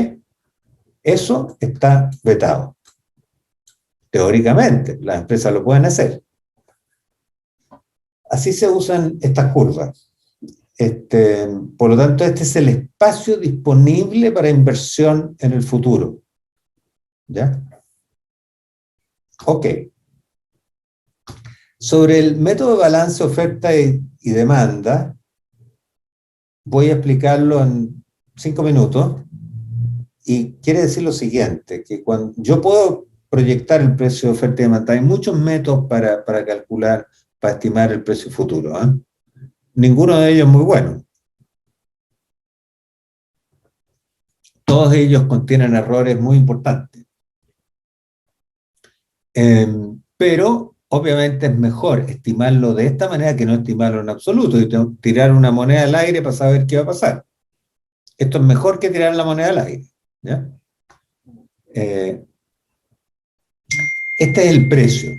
Speaker 1: Eso está vetado. Teóricamente, las empresas lo pueden hacer. Así se usan estas curvas. Por lo tanto, este es el espacio disponible para inversión en el futuro. ¿Ya? Ok. Sobre el método de balance oferta y demanda, voy a explicarlo en 5 minutos, y quiere decir lo siguiente, que cuando yo puedo proyectar el precio de oferta y demanda, hay muchos métodos para calcular, para estimar el precio futuro, ¿eh? ninguno de ellos muy bueno. Todos ellos contienen errores muy importantes. Pero obviamente es mejor estimarlo de esta manera que no estimarlo en absoluto y tirar una moneda al aire para saber qué va a pasar. Esto es mejor que tirar la moneda al aire, ¿ya? Este es el precio,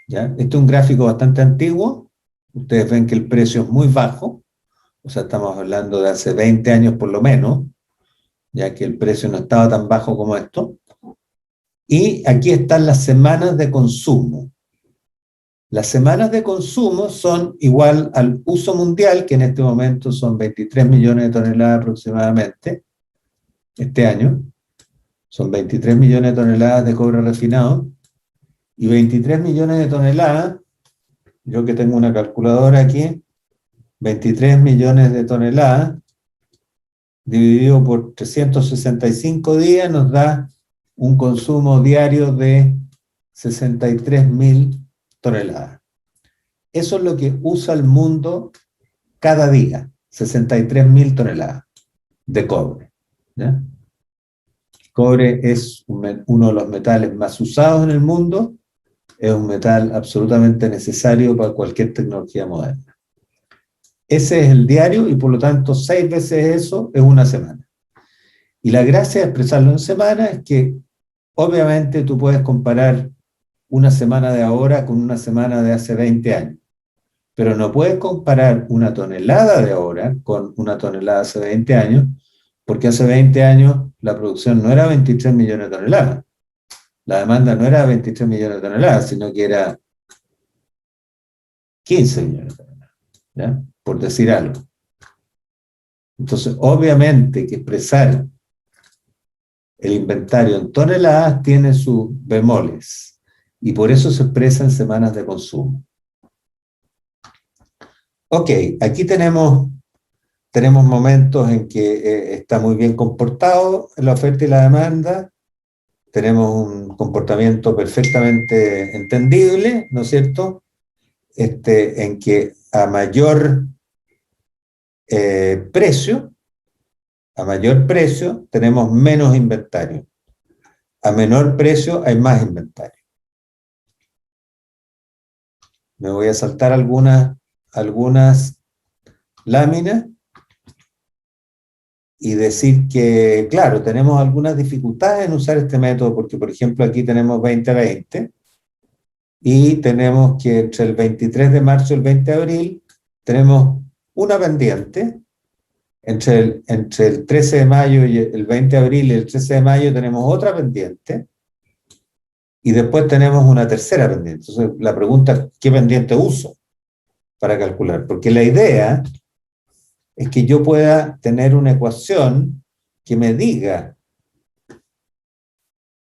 Speaker 1: ¿ya? Este es un gráfico bastante antiguo. Ustedes ven que el precio es muy bajo, o sea, estamos hablando de hace 20 años por lo menos, ya que el precio no estaba tan bajo como esto. Y aquí están las semanas de consumo. Las semanas de consumo son igual al uso mundial, que en este momento son 23 millones de toneladas aproximadamente, este año. Son 23 millones de toneladas de cobre refinado, y 23 millones de toneladas, yo que tengo una calculadora aquí, 23 millones de toneladas, dividido por 365 días, nos da un consumo diario de 63.000 toneladas. Eso es lo que usa el mundo cada día, 63.000 toneladas de cobre, ¿ya? El cobre es uno de los metales más usados en el mundo, es un metal absolutamente necesario para cualquier tecnología moderna. Ese es el diario y por lo tanto 6 veces eso es una semana. Y la gracia de expresarlo en semana es que obviamente tú puedes comparar una semana de ahora con una semana de hace 20 años, pero no puedes comparar una tonelada de ahora con una tonelada de hace 20 años, porque hace 20 años la producción no era 23 millones de toneladas, la demanda no era 23 millones de toneladas, sino que era 15 millones de toneladas, ¿ya? Por decir algo. Entonces, obviamente que expresar el inventario en toneladas tiene sus bemoles, y por eso se expresa en semanas de consumo. Ok, aquí tenemos momentos en que está muy bien comportado la oferta y la demanda, tenemos un comportamiento perfectamente entendible, ¿no es cierto? En que a mayor precio tenemos menos inventario, a menor precio hay más inventario. Me voy a saltar algunas láminas y decir que, claro, tenemos algunas dificultades en usar este método, porque, por ejemplo, aquí tenemos 20-20, y tenemos que entre el 23 de marzo y el 20 de abril tenemos una pendiente, entre el 13 de mayo y el 20 de abril y el 13 de mayo tenemos otra pendiente, y después tenemos una tercera pendiente. Entonces, la pregunta es, ¿qué pendiente uso para calcular? Porque la idea es que yo pueda tener una ecuación que me diga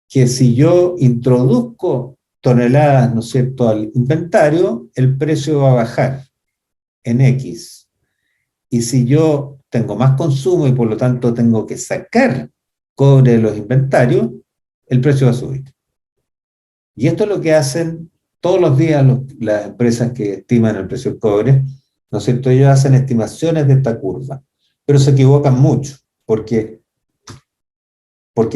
Speaker 1: que si yo introduzco toneladas, ¿no es cierto?, al inventario, el precio va a bajar en X. Y si yo tengo más consumo y por lo tanto tengo que sacar cobre de los inventarios, el precio va a subir. Y esto es lo que hacen todos los días las empresas que estiman el precio del cobre, ¿no es cierto? Ellos hacen estimaciones de esta curva, pero se equivocan mucho, porque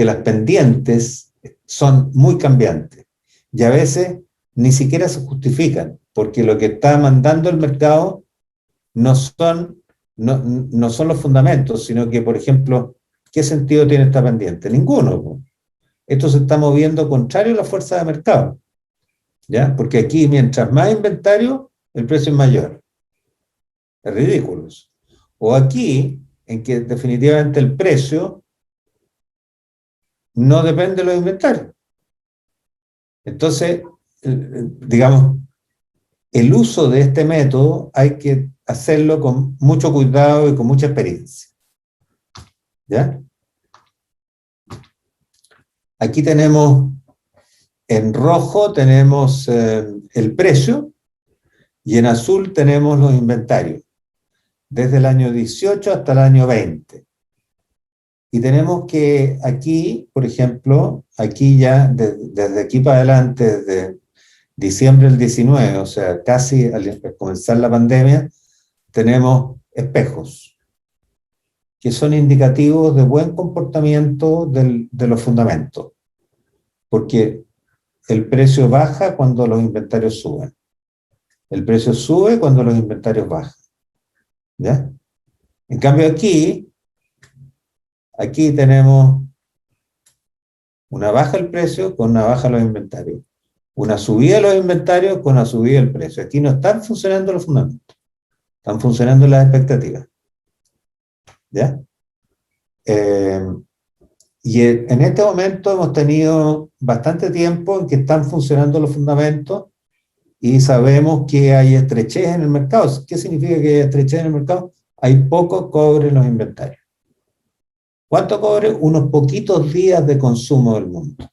Speaker 1: las pendientes son muy cambiantes y a veces ni siquiera se justifican, porque lo que está mandando el mercado no son los fundamentos, sino que, por ejemplo, ¿qué sentido tiene esta pendiente? Ninguno. Esto se está moviendo contrario a la fuerza de mercado, ¿ya? Porque aquí, mientras más inventario, el precio es mayor. Es ridículo. O aquí, en que definitivamente el precio no depende de los inventarios. Entonces, digamos, el uso de este método hay que hacerlo con mucho cuidado y con mucha experiencia, ¿ya? Aquí tenemos, en rojo tenemos el precio, y en azul tenemos los inventarios, desde el año 18 hasta el año 20. Y tenemos que aquí, por ejemplo, aquí ya, desde aquí para adelante, desde diciembre del 19, o sea, casi al comenzar la pandemia, tenemos espejos, que son indicativos de buen comportamiento de los fundamentos, porque el precio baja cuando los inventarios suben, el precio sube cuando los inventarios bajan, ¿ya? En cambio aquí tenemos una baja del precio con una baja de los inventarios, una subida de los inventarios con una subida del precio. Aquí no están funcionando los fundamentos, están funcionando las expectativas, ¿ya? Y en este momento hemos tenido bastante tiempo en que están funcionando los fundamentos y sabemos que hay estrechez en el mercado. ¿Qué significa que hay estrechez en el mercado? Hay poco cobre en los inventarios. ¿Cuánto cobre? Unos poquitos días de consumo del mundo.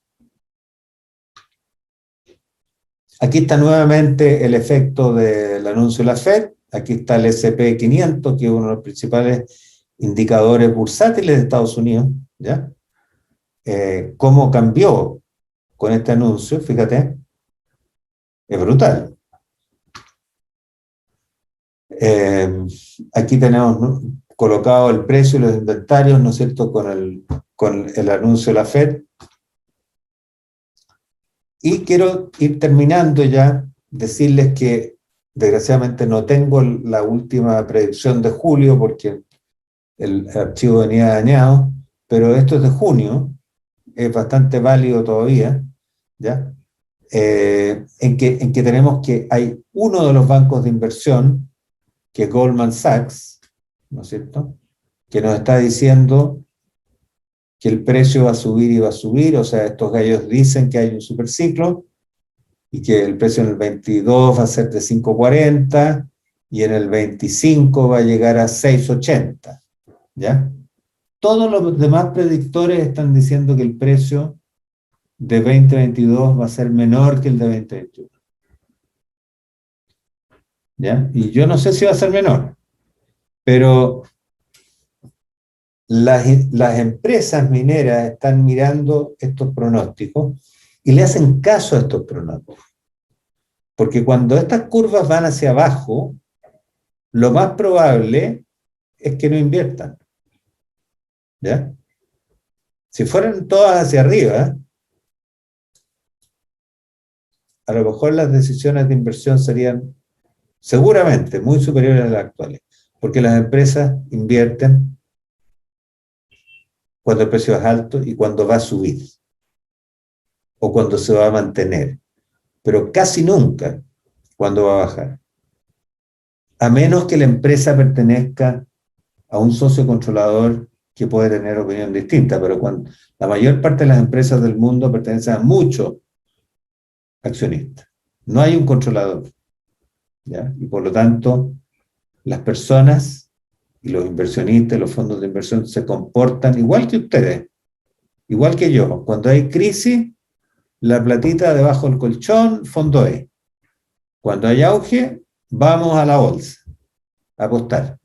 Speaker 1: Aquí está nuevamente el efecto del anuncio de la Fed. Aquí está el S&P 500, que es uno de los principales indicadores bursátiles de Estados Unidos, ¿ya? Cómo cambió con este anuncio, fíjate, es brutal. Aquí tenemos, ¿no?, colocado el precio y los inventarios, ¿no es cierto?, con el anuncio de la Fed. Y quiero ir terminando ya, decirles que desgraciadamente no tengo la última predicción de julio porque el archivo venía dañado, pero esto es de junio, es bastante válido todavía, ¿ya? En que tenemos que hay uno de los bancos de inversión, que es Goldman Sachs, ¿no es cierto?, que nos está diciendo que el precio va a subir y va a subir, o sea, estos gallos dicen que hay un superciclo y que el precio en el 22 va a ser de 5.40 y en el 25 va a llegar a 6.80, ¿ya? Todos los demás predictores están diciendo que el precio de 2022 va a ser menor que el de 2021, ¿ya? Y yo no sé si va a ser menor, pero las empresas mineras están mirando estos pronósticos y le hacen caso a estos pronósticos. Porque cuando estas curvas van hacia abajo, lo más probable es que no inviertan, ¿ya? Si fueran todas hacia arriba, a lo mejor las decisiones de inversión serían seguramente muy superiores a las actuales, porque las empresas invierten cuando el precio es alto y cuando va a subir, o cuando se va a mantener, pero casi nunca cuando va a bajar. A menos que la empresa pertenezca a un socio controlador que puede tener opinión distinta, pero cuando la mayor parte de las empresas del mundo pertenecen a muchos accionistas. No hay un controlador, ¿ya? Y por lo tanto, las personas y los inversionistas, los fondos de inversión se comportan igual que ustedes, igual que yo. Cuando hay crisis, la platita debajo del colchón, fondo E. Cuando hay auge, vamos a la bolsa a apostar.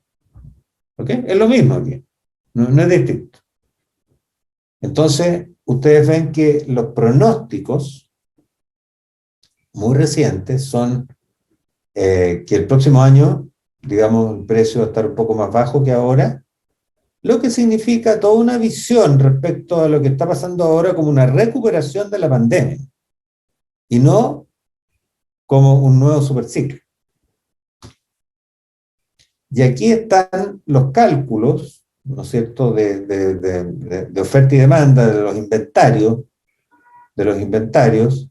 Speaker 1: ¿Ok? Es lo mismo aquí, no es distinto. Entonces, ustedes ven que los pronósticos muy recientes son que el próximo año, digamos, el precio va a estar un poco más bajo que ahora, lo que significa toda una visión respecto a lo que está pasando ahora como una recuperación de la pandemia, y no como un nuevo superciclo. Y aquí están los cálculos, ¿no es cierto?, de oferta y demanda de los inventarios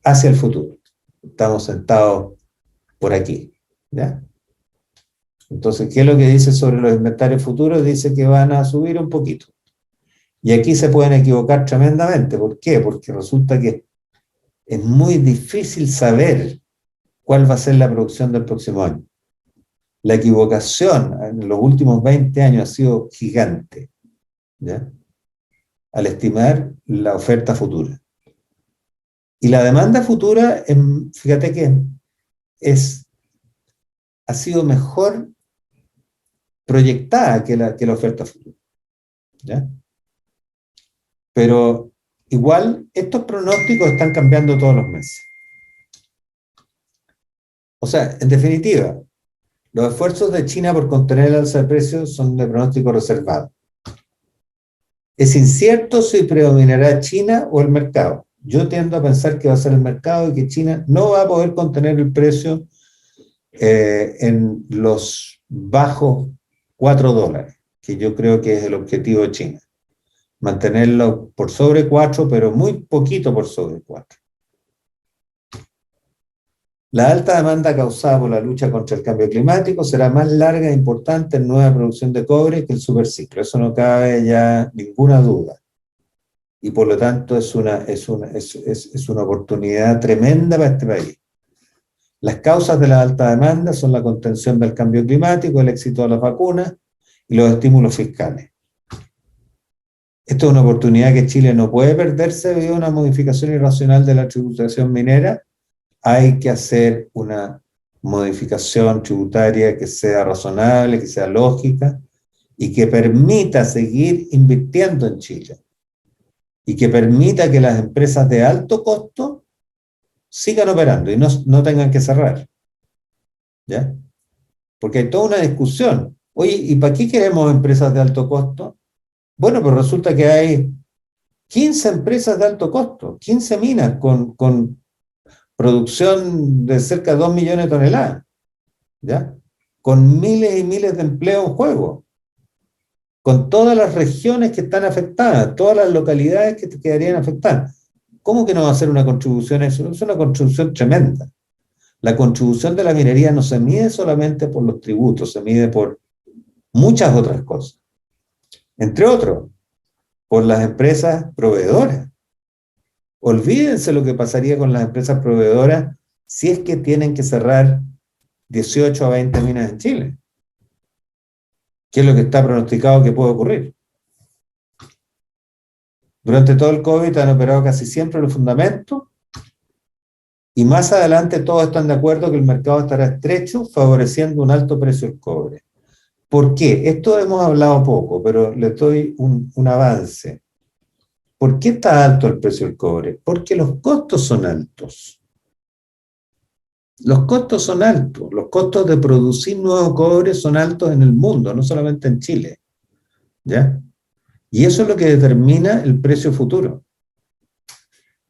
Speaker 1: hacia el futuro. Estamos sentados por aquí, ¿ya? Entonces, ¿qué es lo que dice sobre los inventarios futuros? Dice que van a subir un poquito. Y aquí se pueden equivocar tremendamente. ¿Por qué? Porque resulta que es muy difícil saber cuál va a ser la producción del próximo año. La equivocación en los últimos 20 años ha sido gigante, ¿ya?, al estimar la oferta futura. Y la demanda futura, fíjate que ha sido mejor proyectada que la oferta futura, ¿ya? Pero igual estos pronósticos están cambiando todos los meses. O sea, en definitiva, Los esfuerzos de China por contener el alza de precios son de pronóstico reservado. Es incierto si predominará China o el mercado. Yo tiendo a pensar que va a ser el mercado y que China no va a poder contener el precio en los bajos $4, que yo creo que es el objetivo de China. Mantenerlo por sobre 4, pero muy poquito por sobre 4. La alta demanda causada por la lucha contra el cambio climático será más larga e importante en nueva producción de cobre que el superciclo. Eso no cabe ya ninguna duda. Y por lo tanto es una oportunidad tremenda para este país. Las causas de la alta demanda son la contención del cambio climático, el éxito de las vacunas y los estímulos fiscales. Esto es una oportunidad que Chile no puede perderse debido a una modificación irracional de la tributación minera. Hay que hacer una modificación tributaria que sea razonable, que sea lógica y que permita seguir invirtiendo en Chile y que permita que las empresas de alto costo sigan operando y no tengan que cerrar. ¿Ya? Porque hay toda una discusión. Oye, ¿y para qué queremos empresas de alto costo? Bueno, pues resulta que hay 15 empresas de alto costo, 15 minas con producción de cerca de 2 millones de toneladas, ¿ya? Con miles y miles de empleos en juego, con todas las regiones que están afectadas, todas las localidades que quedarían afectadas. ¿Cómo que no va a ser una contribución a eso? Es una contribución tremenda. La contribución de la minería no se mide solamente por los tributos, se mide por muchas otras cosas. Entre otros, por las empresas proveedoras. Olvídense lo que pasaría con las empresas proveedoras si es que tienen que cerrar 18 a 20 minas en Chile. ¿Qué es lo que está pronosticado que puede ocurrir? Durante todo el COVID han operado casi siempre los fundamentos y más adelante todos están de acuerdo que el mercado estará estrecho, favoreciendo un alto precio del cobre. ¿Por qué? Esto hemos hablado poco, pero les doy un avance. ¿Por qué está alto el precio del cobre? Porque los costos son altos. Los costos son altos. Los costos de producir nuevo cobre son altos en el mundo, no solamente en Chile. ¿Ya? Y eso es lo que determina el precio futuro.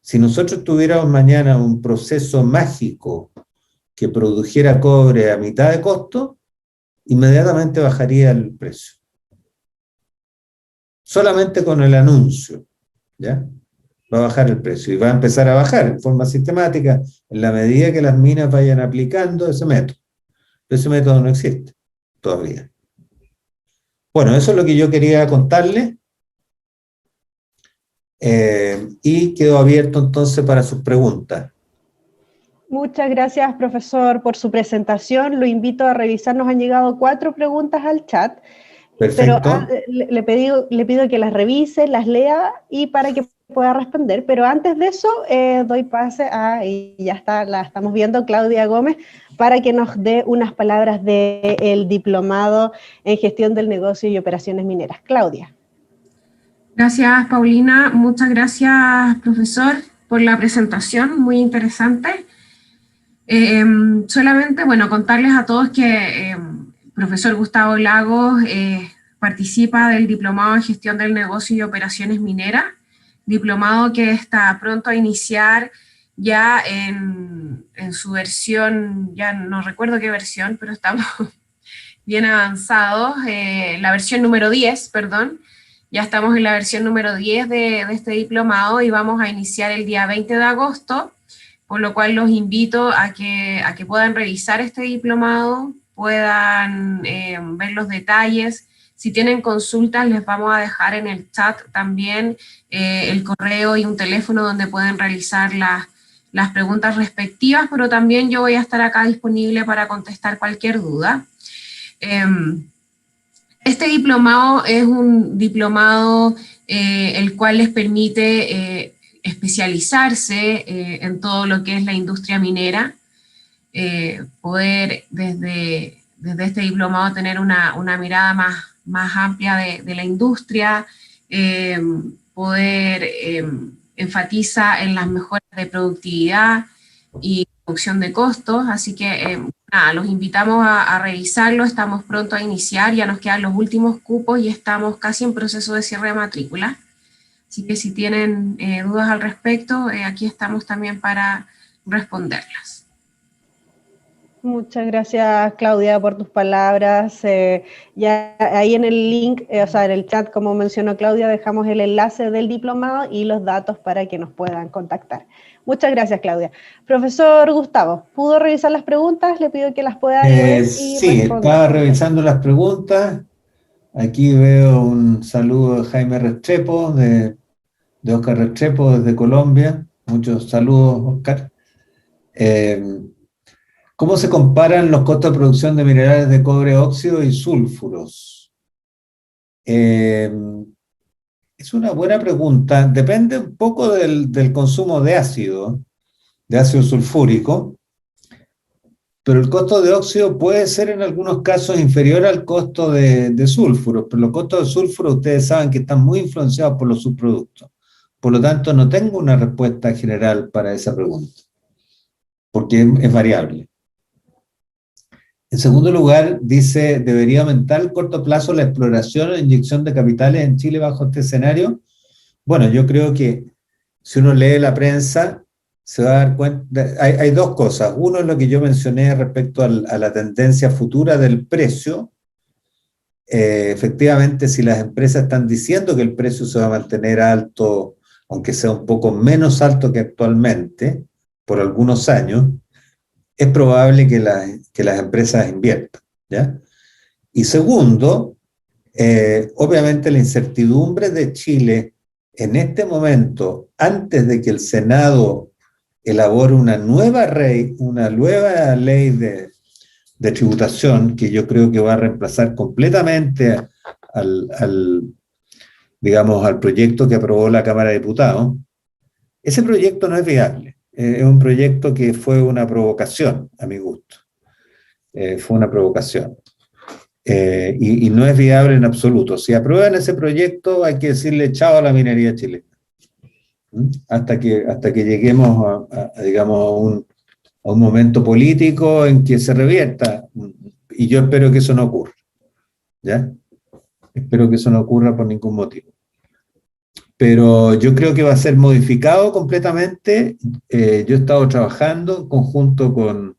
Speaker 1: Si nosotros tuviéramos mañana un proceso mágico que produjera cobre a mitad de costo, inmediatamente bajaría el precio. Solamente con el anuncio, ¿ya? Va a bajar el precio y va a empezar a bajar en forma sistemática en la medida que las minas vayan aplicando ese método. Pero ese método no existe todavía. Bueno, eso es lo que yo quería contarles. Y quedo abierto entonces para sus preguntas.
Speaker 2: Muchas gracias, profesor, por su presentación. Lo invito a revisar. Nos han llegado 4 preguntas al chat.
Speaker 1: Perfecto.
Speaker 2: Pero le pido que las revise, las lea y para que pueda responder. Pero antes de eso, doy pase a, y ya está, la estamos viendo, Claudia Gómez, para que nos dé unas palabras del diplomado en gestión del negocio y operaciones mineras. Claudia.
Speaker 3: Gracias, Paulina. Muchas gracias, profesor, por la presentación, muy interesante. Solamente, bueno, contarles a todos que el profesor Gustavo Lagos participa del Diplomado en Gestión del Negocio y Operaciones Mineras, diplomado que está pronto a iniciar ya en su versión, ya no recuerdo qué versión, pero estamos bien avanzados, la versión número 10, perdón. Ya estamos en la versión número 10 de este diplomado y vamos a iniciar el día 20 de agosto, por lo cual los invito a que puedan revisar este diplomado, puedan ver los detalles. Si tienen consultas, les vamos a dejar en el chat también el correo y un teléfono donde pueden realizar las preguntas respectivas, pero también yo voy a estar acá disponible para contestar cualquier duda. Este diplomado es un diplomado el cual les permite especializarse en todo lo que es la industria minera, poder desde este diplomado tener una mirada más amplia de la industria, poder enfatiza en las mejoras de productividad y reducción de costos, así que nada, los invitamos a revisarlo, estamos pronto a iniciar, ya nos quedan los últimos cupos y estamos casi en proceso de cierre de matrícula. Así que si tienen dudas al respecto, aquí estamos también para responderlas.
Speaker 2: Muchas gracias, Claudia, por tus palabras. Ya ahí en el link, o sea, en el chat, como mencionó Claudia, dejamos el enlace del diplomado y los datos para que nos puedan contactar. Muchas gracias, Claudia. Profesor Gustavo, ¿pudo revisar las preguntas? Le pido que las pueda leer y
Speaker 1: Sí,
Speaker 2: responder.
Speaker 1: estaba revisando las preguntas. Aquí veo un saludo de Jaime Restrepo, de Oscar Restrepo, desde Colombia. Muchos saludos, Oscar. ¿Cómo se comparan los costos de producción de minerales de cobre, óxido y sulfuros? Es una buena pregunta. Depende un poco del consumo de ácido sulfúrico, pero el costo de óxido puede ser en algunos casos inferior al costo de sulfuros, pero los costos de sulfuro ustedes saben que están muy influenciados por los subproductos. Por lo tanto, no tengo una respuesta general para esa pregunta, porque es variable. En segundo lugar, dice, ¿debería aumentar a corto plazo la exploración o inyección de capitales en Chile bajo este escenario? Bueno, yo creo que si uno lee la prensa, se va a dar cuenta, hay dos cosas. Uno es lo que yo mencioné respecto a la tendencia futura del precio. Efectivamente, si las empresas están diciendo que el precio se va a mantener alto, aunque sea un poco menos alto que actualmente, por algunos años, es probable que las empresas inviertan, ¿ya? Y segundo, obviamente la incertidumbre de Chile en este momento, antes de que el Senado elabore una nueva ley de tributación, que yo creo que va a reemplazar completamente digamos, al proyecto que aprobó la Cámara de Diputados, ese proyecto no es viable. Es un proyecto que fue una provocación, a mi gusto. Fue una provocación. Y no es viable en absoluto. Si aprueban ese proyecto, hay que decirle chao a la minería chilena. Hasta que lleguemos digamos, a un momento político en que se revierta. Y yo espero que eso no ocurra. ¿Ya? Espero que eso no ocurra por ningún motivo. Pero yo creo que va a ser modificado completamente. Yo he estado trabajando en conjunto con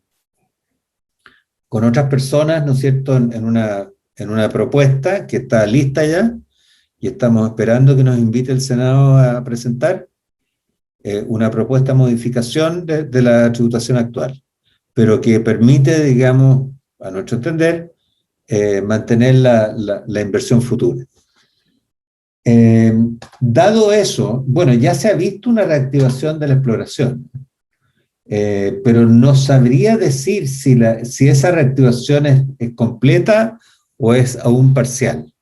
Speaker 1: otras personas, ¿no es cierto?, en una propuesta que está lista ya, y estamos esperando que nos invite el Senado a presentar una propuesta de modificación de la tributación actual, pero que permite, digamos, a nuestro entender, mantener la inversión futura. Dado eso, bueno, ya se ha visto una reactivación de la exploración, pero no sabría decir si esa reactivación es completa o es aún parcial.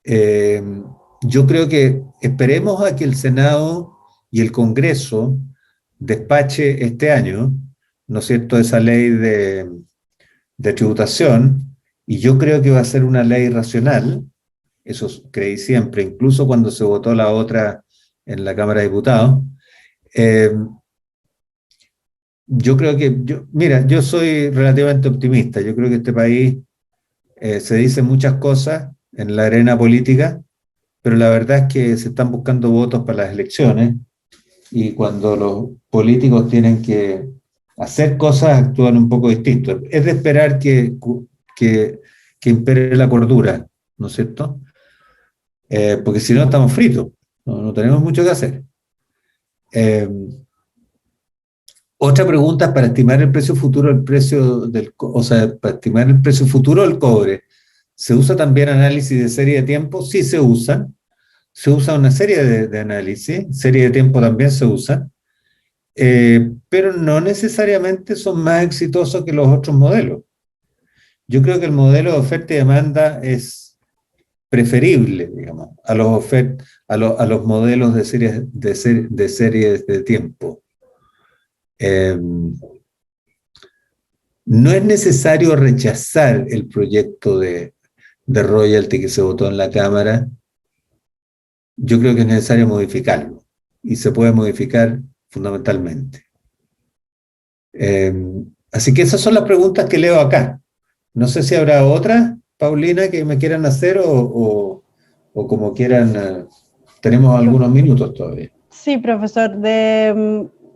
Speaker 1: Yo creo que esperemos a que el Senado y el Congreso despache este año, ¿no es cierto?, esa ley de tributación, y yo creo que va a ser una ley racional. Eso creí siempre, incluso cuando se votó la otra en la Cámara de Diputados. Yo creo que, mira, yo soy relativamente optimista. Yo creo que este país se dicen muchas cosas en la arena política, pero la verdad es que se están buscando votos para las elecciones, y cuando los políticos tienen que hacer cosas, actúan un poco distinto. Es de esperar que impere la cordura, ¿no es cierto? Porque si no estamos fritos, no tenemos mucho que hacer. Otra pregunta es para estimar el precio futuro para estimar el precio futuro del cobre. ¿Se usa también análisis de serie de tiempo? Sí, se usa. Se usa una serie de análisis, serie de tiempo también se usa, pero no necesariamente son más exitosos que los otros modelos. Yo creo que el modelo de oferta y demanda es preferible, digamos, a los modelos de series de tiempo. No es necesario rechazar el proyecto de royalty que se votó en la Cámara. Yo creo que es necesario modificarlo, y se puede modificar fundamentalmente. Así que esas son las preguntas que leo acá. No sé si habrá otras, Paulina, que me quieran hacer o como quieran. Tenemos algunos minutos todavía.
Speaker 2: Sí, profesor.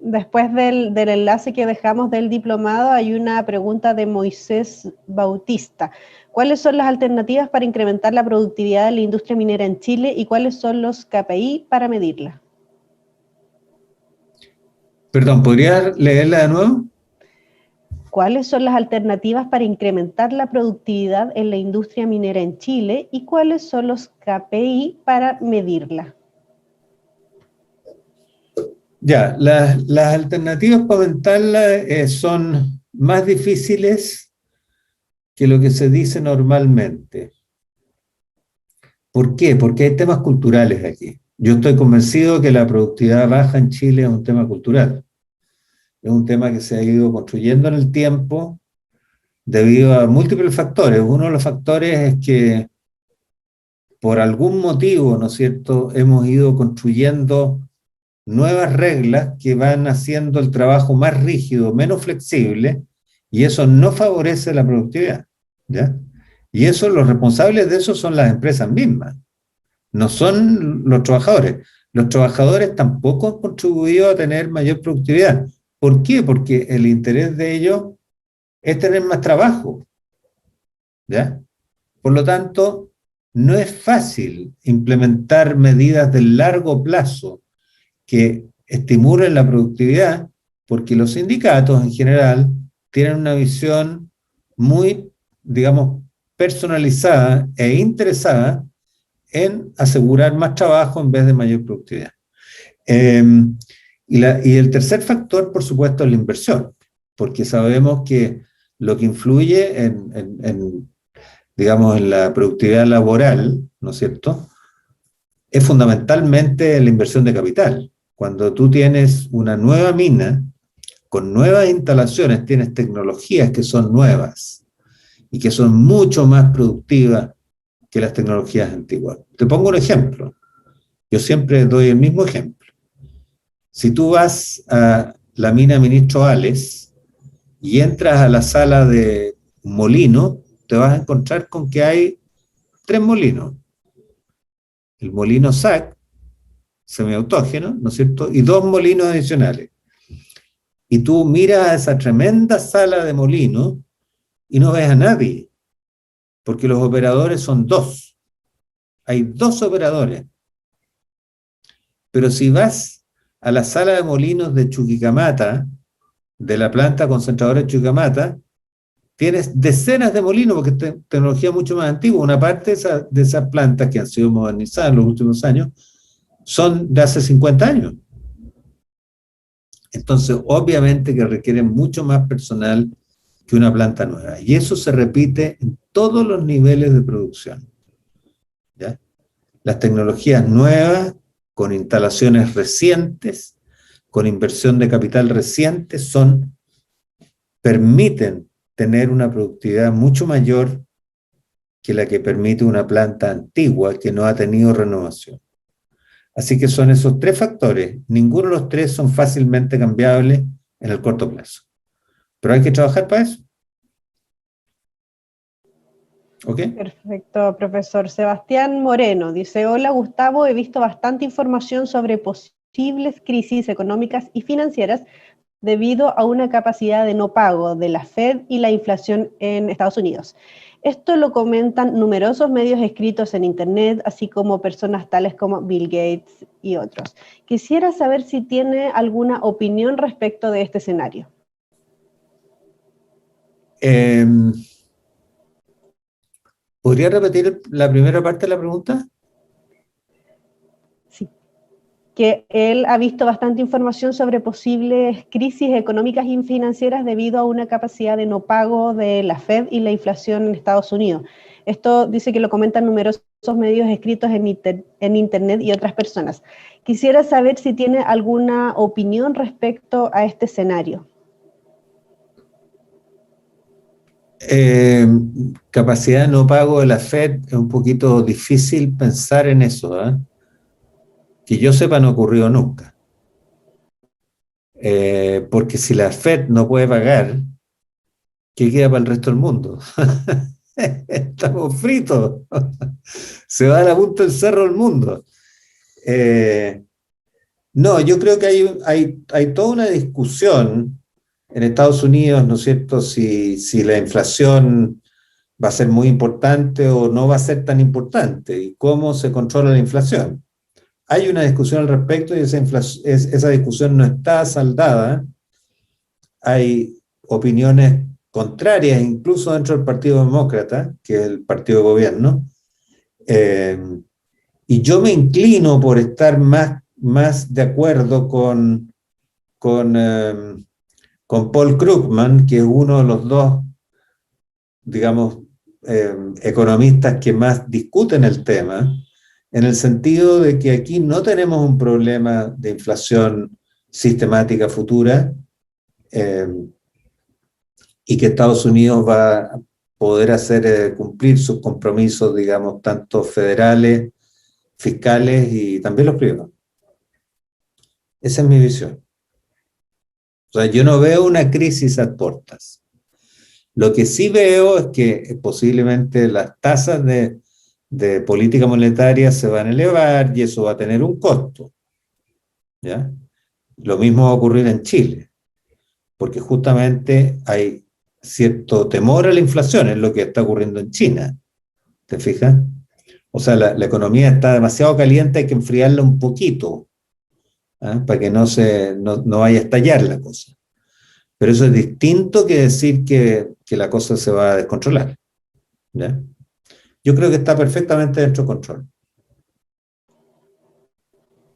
Speaker 2: Después del enlace que dejamos del diplomado, hay una pregunta de Moisés Bautista. ¿Cuáles son las alternativas para incrementar la productividad de la industria minera en Chile y cuáles son los KPI para medirla?
Speaker 1: Perdón, ¿podrías leerla de nuevo?
Speaker 2: ¿Cuáles son las alternativas para incrementar la productividad en la industria minera en Chile y cuáles son los KPI para medirla?
Speaker 1: Ya, las alternativas para aumentarla son más difíciles que lo que se dice normalmente. ¿Por qué? Porque hay temas culturales aquí. Yo estoy convencido que la productividad baja en Chile es un tema cultural. Es un tema que se ha ido construyendo en el tiempo debido a múltiples factores. Uno de los factores es que por algún motivo, ¿no es cierto?, hemos ido construyendo nuevas reglas que van haciendo el trabajo más rígido, menos flexible, y eso no favorece la productividad, ¿ya? Y eso, los responsables de eso son las empresas mismas, no son los trabajadores. Los trabajadores tampoco han contribuido a tener mayor productividad. ¿Por qué? Porque el interés de ellos es tener más trabajo, ¿ya? Por lo tanto, no es fácil implementar medidas de largo plazo que estimulen la productividad, porque los sindicatos en general tienen una visión muy, digamos, personalizada e interesada en asegurar más trabajo en vez de mayor productividad. Y el tercer factor, por supuesto, es la inversión, porque sabemos que lo que influye digamos, en la productividad laboral, ¿no es cierto?, es fundamentalmente la inversión de capital. Cuando tú tienes una nueva mina, con nuevas instalaciones, tienes tecnologías que son nuevas y que son mucho más productivas que las tecnologías antiguas. Te pongo un ejemplo. Yo siempre doy el mismo ejemplo. Si tú vas a la mina Ministro Hales y entras a la sala de molino, te vas a encontrar con que hay 3 molinos. El molino SAC, semiautógeno, ¿no es cierto?, y 2 molinos adicionales. Y tú miras a esa tremenda sala de molino y no ves a nadie, porque los operadores son 2. Hay 2 operadores. Pero si vas a la sala de molinos de Chuquicamata, de la planta concentradora de Chuquicamata, tienes decenas de molinos, porque es tecnología mucho más antigua. Una parte de esas plantas que han sido modernizadas en los últimos años son de hace 50 años. Entonces, obviamente que requieren mucho más personal que una planta nueva. Y eso se repite en todos los niveles de producción, ¿ya? Las tecnologías nuevas, con instalaciones recientes, con inversión de capital reciente, permiten tener una productividad mucho mayor que la que permite una planta antigua que no ha tenido renovación. Así que son esos 3 factores. Ninguno de los 3 son fácilmente cambiables en el corto plazo. Pero hay que trabajar para eso. ¿Ok?
Speaker 2: Perfecto, profesor. Sebastián Moreno dice: hola Gustavo, he visto bastante información sobre posibles crisis económicas y financieras debido a una capacidad de no pago de la Fed y la inflación en Estados Unidos. Esto lo comentan numerosos medios escritos en Internet, así como personas tales como Bill Gates y otros. Quisiera saber si tiene alguna opinión respecto de este escenario.
Speaker 1: ¿Podría repetir la primera parte de la pregunta?
Speaker 2: Sí. Que él ha visto bastante información sobre posibles crisis económicas y financieras debido a una capacidad de no pago de la Fed y la inflación en Estados Unidos. Esto dice que lo comentan numerosos medios escritos en Internet y otras personas. Quisiera saber si tiene alguna opinión respecto a este escenario.
Speaker 1: Capacidad de no pago de la Fed, es un poquito difícil pensar en eso, ¿eh? Que yo sepa, no ocurrió nunca. Porque si la Fed no puede pagar, ¿Qué queda para el resto del mundo? Estamos fritos. Se va a la punta del cerro el mundo. No, yo creo que hay toda una discusión en Estados Unidos, ¿no es cierto?, si la inflación va a ser muy importante o no va a ser tan importante y cómo se controla la inflación. Hay una discusión al respecto y esa discusión no está saldada. Hay opiniones contrarias, incluso dentro del Partido Demócrata, que es el partido de gobierno, y yo me inclino por estar más de acuerdo con Paul Krugman, que es uno de los dos, digamos, economistas que más discuten el tema, en el sentido de que aquí no tenemos un problema de inflación sistemática futura, y que Estados Unidos va a poder hacer cumplir sus compromisos, digamos, tanto federales, fiscales y también los privados. Esa es mi visión. O sea, yo no veo una crisis a puertas. Lo que sí veo es que posiblemente las tasas de política monetaria se van a elevar y eso va a tener un costo, ¿ya? Lo mismo va a ocurrir en Chile, porque justamente hay cierto temor a la inflación, es lo que está ocurriendo en China, ¿te fijas? O sea, la economía está demasiado caliente, hay que enfriarla un poquito, ¿ah? Para que no vaya a estallar la cosa. Pero eso es distinto que decir que la cosa se va a descontrolar, ¿ya? Yo creo que está perfectamente dentro de control.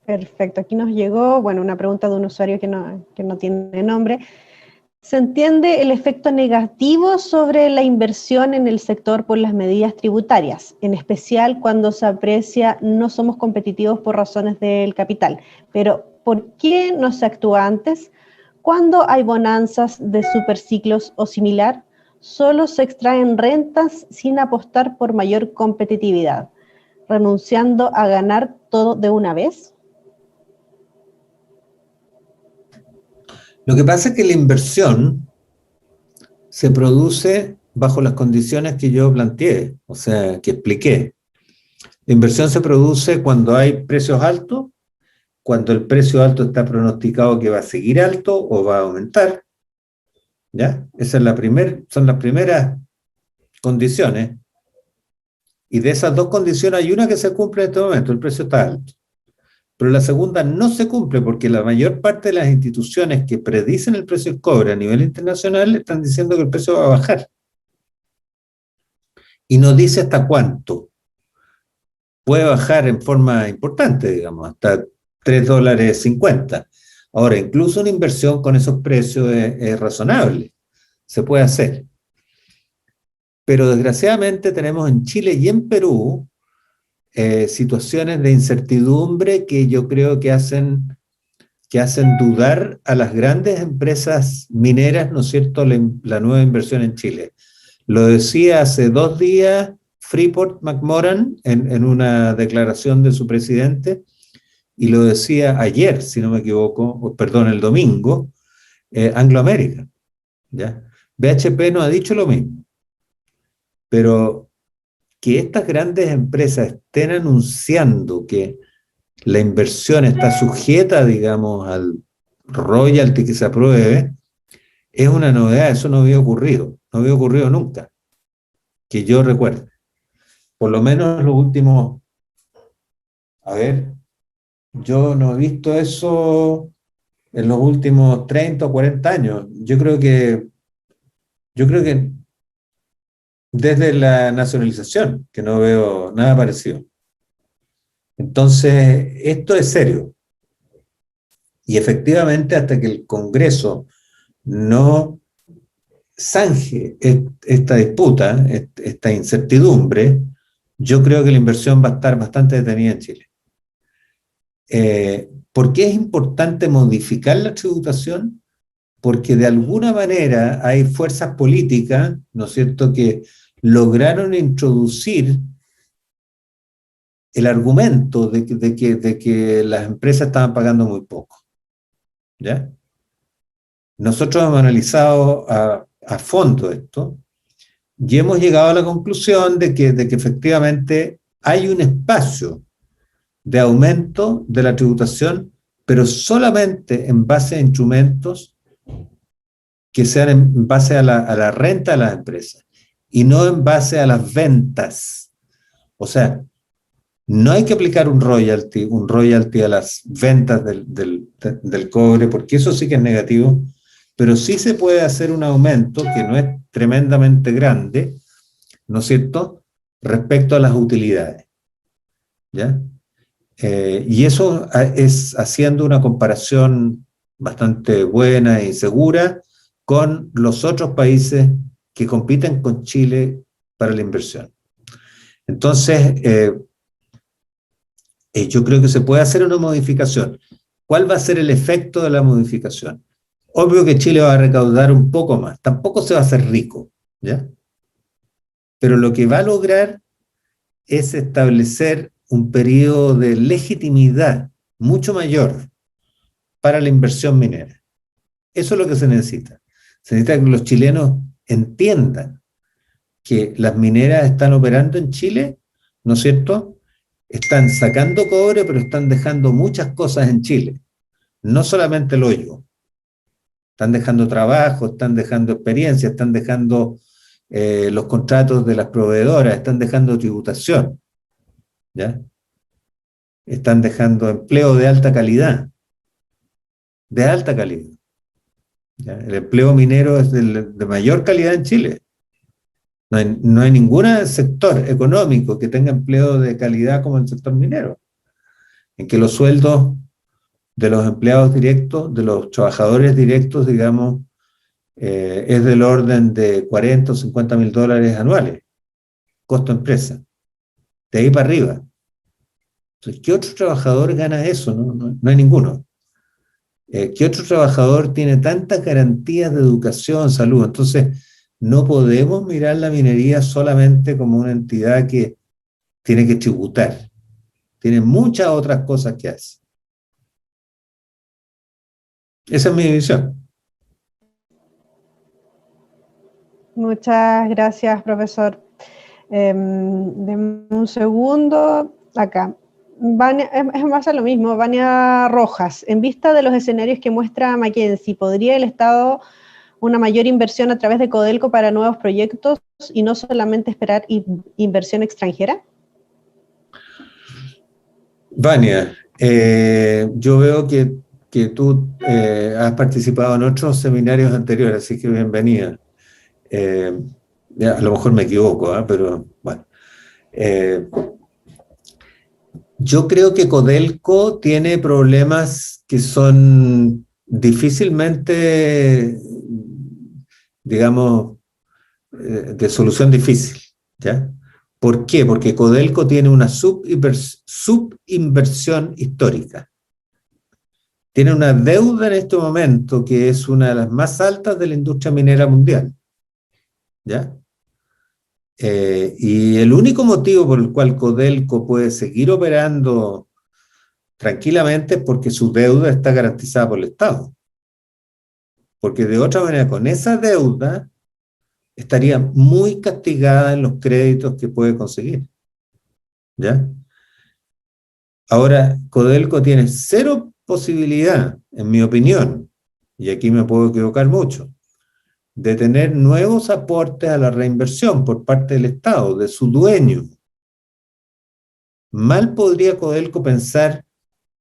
Speaker 2: Perfecto, aquí nos llegó, bueno, una pregunta de un usuario que no tiene nombre. ¿Se entiende el efecto negativo sobre la inversión en el sector por las medidas tributarias, en especial cuando se aprecia no somos competitivos por razones del capital? Pero, ¿por qué no se actúa antes? Cuando hay bonanzas de superciclos o similar, solo se extraen rentas sin apostar por mayor competitividad, renunciando a ganar todo de una vez.
Speaker 1: Lo que pasa es que la inversión se produce bajo las condiciones que yo planteé, o sea, que expliqué. La inversión se produce cuando hay precios altos, cuando el precio alto está pronosticado que va a seguir alto o va a aumentar, ¿ya? Esa es son las primeras condiciones. Y de esas dos condiciones hay una que se cumple en este momento, el precio está alto. Pero la segunda no se cumple porque la mayor parte de las instituciones que predicen el precio del cobre a nivel internacional están diciendo que el precio va a bajar. Y no dice hasta cuánto. Puede bajar en forma importante, digamos, hasta $3.50. Ahora, incluso una inversión con esos precios es razonable. Se puede hacer. Pero desgraciadamente tenemos en Chile y en Perú situaciones de incertidumbre que yo creo que hacen dudar a las grandes empresas mineras, ¿no es cierto?, la nueva inversión en Chile. Lo decía hace 2 días Freeport-McMoRan en una declaración de su presidente, y lo decía ayer, si no me equivoco, perdón, el domingo, Anglo American, ¿ya? BHP no ha dicho lo mismo, pero que estas grandes empresas estén anunciando que la inversión está sujeta, digamos, al royalty que se apruebe, es una novedad, eso no había ocurrido nunca, que yo recuerde. Por lo menos los últimos, a ver, yo no he visto eso en los últimos 30 o 40 años. Yo creo que desde la nacionalización, que no veo nada parecido. Entonces, esto es serio. Y efectivamente, hasta que el Congreso no zanje esta disputa, esta incertidumbre, yo creo que la inversión va a estar bastante detenida en Chile. ¿Por qué es importante modificar la tributación? Porque de alguna manera hay fuerzas políticas, ¿no es cierto?, que lograron introducir el argumento de que las empresas estaban pagando muy poco, ¿ya? Nosotros hemos analizado a fondo esto y hemos llegado a la conclusión de que efectivamente hay un espacio de aumento de la tributación, pero solamente en base a instrumentos que sean en base a la renta de las empresas y no en base a las ventas. O sea, no hay que aplicar un royalty a las ventas del cobre, porque eso sí que es negativo, pero sí se puede hacer un aumento que no es tremendamente grande, ¿no es cierto?, respecto a las utilidades, ¿ya? Y eso es haciendo una comparación bastante buena y segura con los otros países que compiten con Chile para la inversión. Entonces, yo creo que se puede hacer una modificación. ¿Cuál va a ser el efecto de la modificación? Obvio que Chile va a recaudar un poco más, tampoco se va a hacer rico, ¿ya? Pero lo que va a lograr es establecer un periodo de legitimidad mucho mayor para la inversión minera. Eso es lo que se necesita. Se necesita que los chilenos entiendan que las mineras están operando en Chile, ¿no es cierto? Están sacando cobre, pero están dejando muchas cosas en Chile. No solamente el hoyo. Están dejando trabajo, están dejando experiencia, están dejando los contratos de las proveedoras, están dejando tributación, ¿ya? Están dejando empleo de alta calidad. De alta calidad. ¿Ya? El empleo minero es de mayor calidad en Chile. No hay ningún sector económico que tenga empleo de calidad como el sector minero, en que los sueldos de los empleados directos, de los trabajadores directos, digamos, es del orden de 40 o 50 mil dólares anuales, costo empresa, de ahí para arriba. Entonces, ¿qué otro trabajador gana eso? No hay ninguno. ¿Qué otro trabajador tiene tantas garantías de educación, salud? Entonces, no podemos mirar la minería solamente como una entidad que tiene que tributar. Tiene muchas otras cosas que hace. Esa es mi visión.
Speaker 2: Muchas gracias, profesor. Deme un segundo. Acá. Vania, es más a lo mismo. Vania Rojas. En vista de los escenarios que muestra McKinsey, ¿podría el Estado una mayor inversión a través de Codelco para nuevos proyectos y no solamente esperar inversión extranjera?
Speaker 1: Vania, yo veo que tú has participado en otros seminarios anteriores, así que bienvenida. A lo mejor me equivoco, pero bueno. Yo creo que Codelco tiene problemas que son difícilmente, digamos, de solución difícil, ¿ya? ¿Por qué? Porque Codelco tiene una subinversión histórica. Tiene una deuda en este momento que es una de las más altas de la industria minera mundial, ¿ya? Y el único motivo por el cual Codelco puede seguir operando tranquilamente es porque su deuda está garantizada por el Estado. Porque de otra manera, con esa deuda, estaría muy castigada en los créditos que puede conseguir, ¿ya? Ahora, Codelco tiene cero posibilidad, en mi opinión, y aquí me puedo equivocar mucho, de tener nuevos aportes a la reinversión por parte del Estado, de su dueño. Mal podría Codelco pensar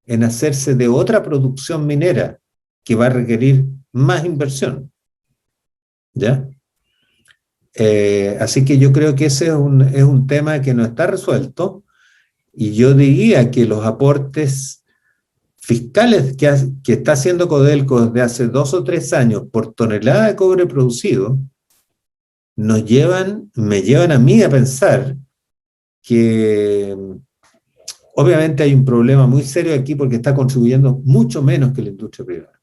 Speaker 1: en hacerse de otra producción minera que va a requerir más inversión, ¿ya? Así que yo creo que ese es un tema que no está resuelto, y yo diría que los aportes fiscales que está haciendo Codelco desde hace 2 o 3 años por tonelada de cobre producido me llevan a mí a pensar que obviamente hay un problema muy serio aquí porque está contribuyendo mucho menos que la industria privada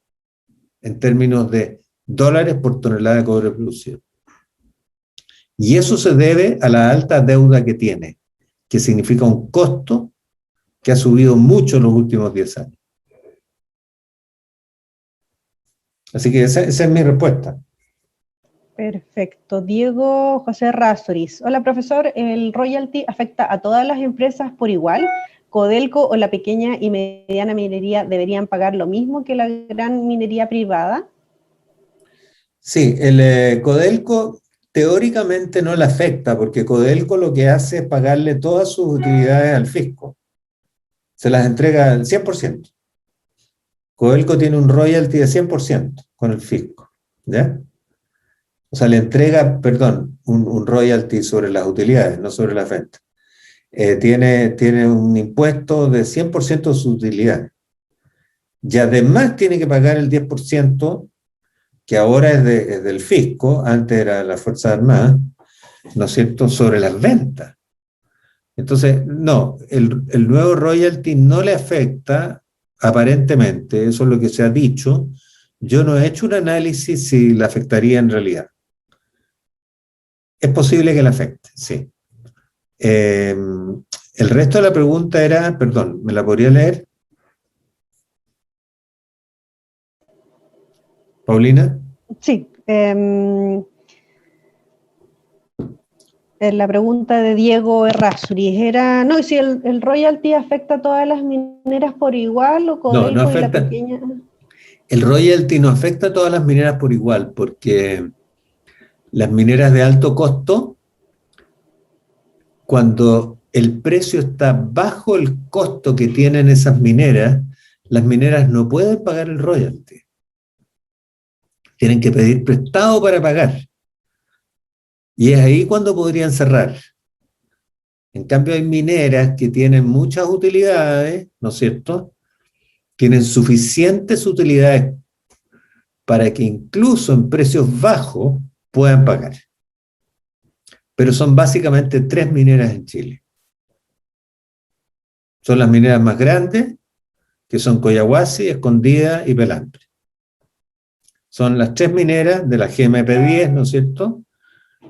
Speaker 1: en términos de dólares por tonelada de cobre producido. Y eso se debe a la alta deuda que tiene, que significa un costo que ha subido mucho en los últimos 10 años. Así que esa es mi respuesta.
Speaker 2: Perfecto. Diego José Razoriz. Hola, profesor. ¿El royalty afecta a todas las empresas por igual? ¿Codelco o la pequeña y mediana minería deberían pagar lo mismo que la gran minería privada?
Speaker 1: Sí, el Codelco teóricamente no le afecta, porque Codelco lo que hace es pagarle todas sus utilidades al fisco. Se las entrega al 100%. Codelco tiene un royalty de 100% con el fisco, ¿ya? O sea, le entrega, perdón, un royalty sobre las utilidades, no sobre las ventas. Tiene un impuesto de 100% de sus utilidades. Y además tiene que pagar el 10%, que ahora es del fisco, antes era de las Fuerzas Armadas, ¿no es cierto?, sobre las ventas. Entonces, no, el nuevo royalty no le afecta, aparentemente, eso es lo que se ha dicho. Yo no he hecho un análisis si le afectaría en realidad. Es posible que le afecte, sí. El resto de la pregunta era, perdón, ¿me la podría leer? Paulina.
Speaker 2: Sí. La pregunta de Diego Errázuriz era, no, ¿y si el royalty afecta a todas las mineras por igual o
Speaker 1: No, no
Speaker 2: Codelco y la
Speaker 1: afecta.
Speaker 2: pequeña?
Speaker 1: El royalty no afecta a todas las mineras por igual, porque las mineras de alto costo, cuando el precio está bajo el costo que tienen esas mineras, las mineras no pueden pagar el royalty. Tienen que pedir prestado para pagar. Y es ahí cuando podrían cerrar. En cambio, hay mineras que tienen muchas utilidades, ¿no es cierto? Tienen suficientes utilidades para que incluso en precios bajos puedan pagar. Pero son básicamente 3 mineras en Chile. Son las mineras más grandes, que son Collahuasi, Escondida y Pelambre. Son las 3 mineras de la GMP10, ¿no es cierto?,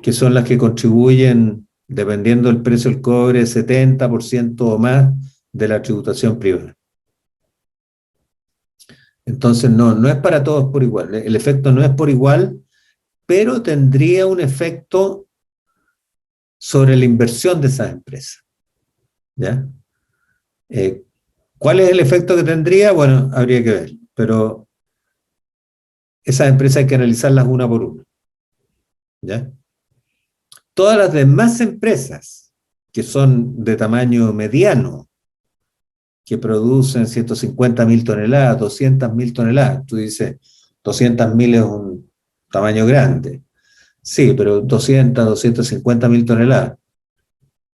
Speaker 1: que son las que contribuyen, dependiendo del precio del cobre, 70% o más de la tributación privada. Entonces, no es para todos por igual. El efecto no es por igual, pero tendría un efecto sobre la inversión de esas empresas, ¿ya? ¿Cuál es el efecto que tendría? Bueno, habría que ver, pero esas empresas hay que analizarlas una por una, ¿ya? Todas las demás empresas que son de tamaño mediano, que producen 150.000 toneladas, 200.000 toneladas, tú dices, 200.000 es un tamaño grande. Sí, pero 250.000 toneladas.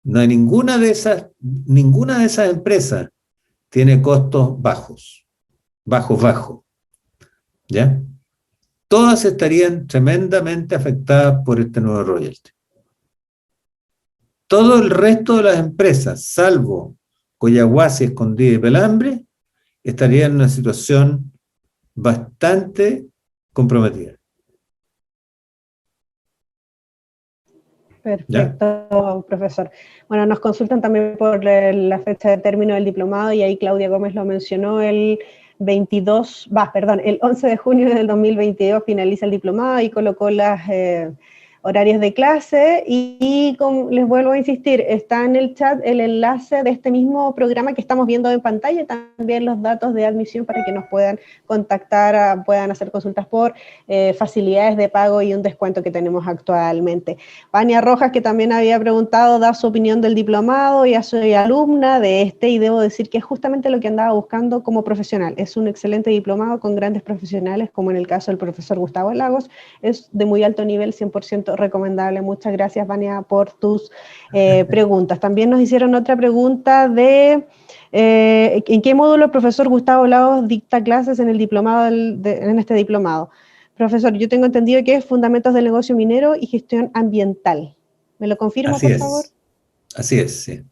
Speaker 1: No hay ninguna de esas empresas tiene costos bajos, bajos, ¿ya? Todas estarían tremendamente afectadas por este nuevo royalty. Todo el resto de las empresas, salvo Collahuasi, Escondida y Pelambre, estarían en una situación bastante comprometida.
Speaker 2: Perfecto, ¿ya? Profesor. Bueno, nos consultan también por la fecha de término del diplomado y ahí Claudia Gómez lo mencionó, el 11 de junio del 2022 finaliza el diplomado y colocó las horarios de clase y les vuelvo a insistir, está en el chat el enlace de este mismo programa que estamos viendo en pantalla, también los datos de admisión para que nos puedan contactar, puedan hacer consultas por facilidades de pago y un descuento que tenemos actualmente. Vania Rojas, que también había preguntado, da su opinión del diplomado, ya soy alumna de este y debo decir que es justamente lo que andaba buscando como profesional. Es un excelente diplomado con grandes profesionales, como en el caso del profesor Gustavo Lagos, es de muy alto nivel, 100% recomendable. Muchas gracias, Vania, por tus preguntas. También nos hicieron otra pregunta de ¿en qué módulo el profesor Gustavo Lagos dicta clases en el diplomado en este diplomado? Profesor, yo tengo entendido que es Fundamentos del Negocio Minero y Gestión Ambiental. ¿Me lo confirma, por favor?
Speaker 1: Así es, sí.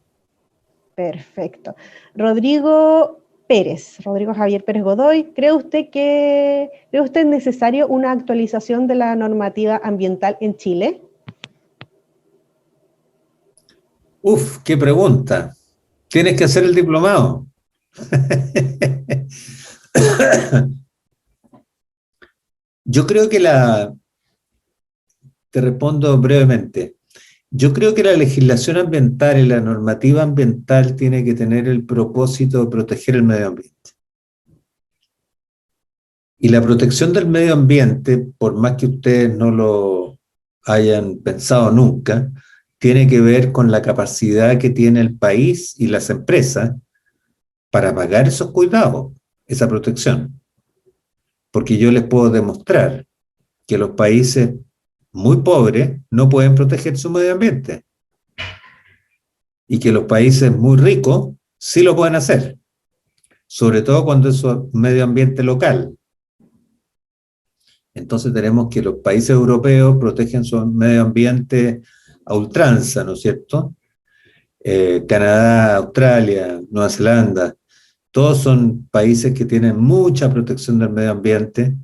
Speaker 2: Perfecto. Rodrigo Javier Pérez Godoy, ¿cree usted necesario una actualización de la normativa ambiental en Chile?
Speaker 1: Uf, qué pregunta. Tienes que hacer el diplomado. Yo creo que te respondo brevemente. Yo creo que la legislación ambiental y la normativa ambiental tiene que tener el propósito de proteger el medio ambiente. Y la protección del medio ambiente, por más que ustedes no lo hayan pensado nunca, tiene que ver con la capacidad que tiene el país y las empresas para pagar esos cuidados, esa protección. Porque yo les puedo demostrar que los países muy pobres no pueden proteger su medio ambiente y que los países muy ricos sí lo pueden hacer, sobre todo cuando es un medio ambiente local. Entonces tenemos que los países europeos protegen su medio ambiente a ultranza, ¿no es cierto? Canadá, Australia, Nueva Zelanda, todos son países que tienen mucha protección del medio ambiente,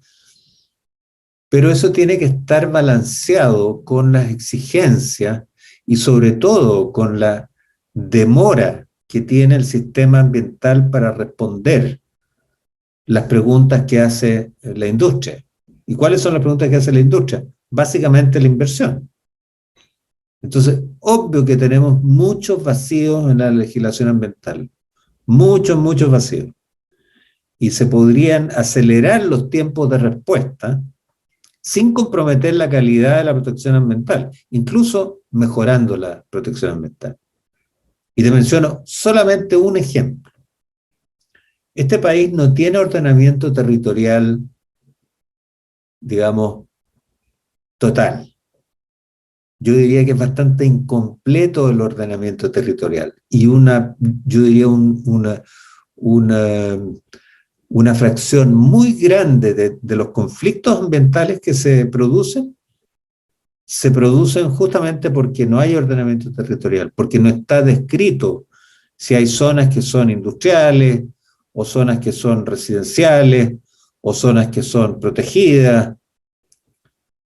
Speaker 1: pero eso tiene que estar balanceado con las exigencias y sobre todo con la demora que tiene el sistema ambiental para responder las preguntas que hace la industria. ¿Y cuáles son las preguntas que hace la industria? Básicamente la inversión. Entonces, obvio que tenemos muchos vacíos en la legislación ambiental, muchos vacíos. Y se podrían acelerar los tiempos de respuesta sin comprometer la calidad de la protección ambiental, incluso mejorando la protección ambiental. Y te menciono solamente un ejemplo. Este país no tiene ordenamiento territorial, digamos, total. Yo diría que es bastante incompleto el ordenamiento territorial y yo diría una fracción muy grande de los conflictos ambientales que se producen justamente porque no hay ordenamiento territorial, porque no está descrito si hay zonas que son industriales, o zonas que son residenciales, o zonas que son protegidas,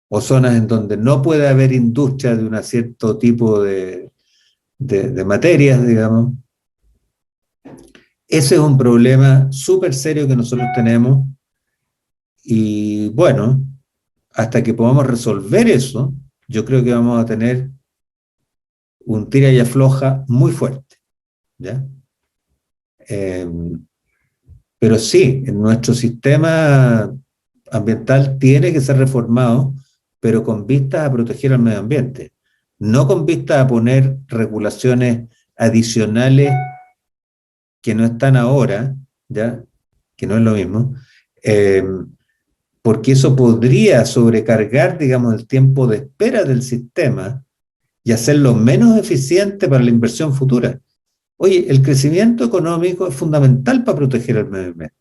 Speaker 1: o zonas en donde no puede haber industria de un cierto tipo de materias, digamos. Ese es un problema súper serio que nosotros tenemos y bueno, hasta que podamos resolver eso, yo creo que vamos a tener un tira y afloja muy fuerte, ¿ya? Pero sí, en nuestro sistema ambiental tiene que ser reformado, pero con vistas a proteger al medio ambiente, no con vistas a poner regulaciones adicionales que no están ahora, ¿ya? Que no es lo mismo, porque eso podría sobrecargar, digamos, el tiempo de espera del sistema y hacerlo menos eficiente para la inversión futura. Oye, el crecimiento económico es fundamental para proteger el medio ambiente.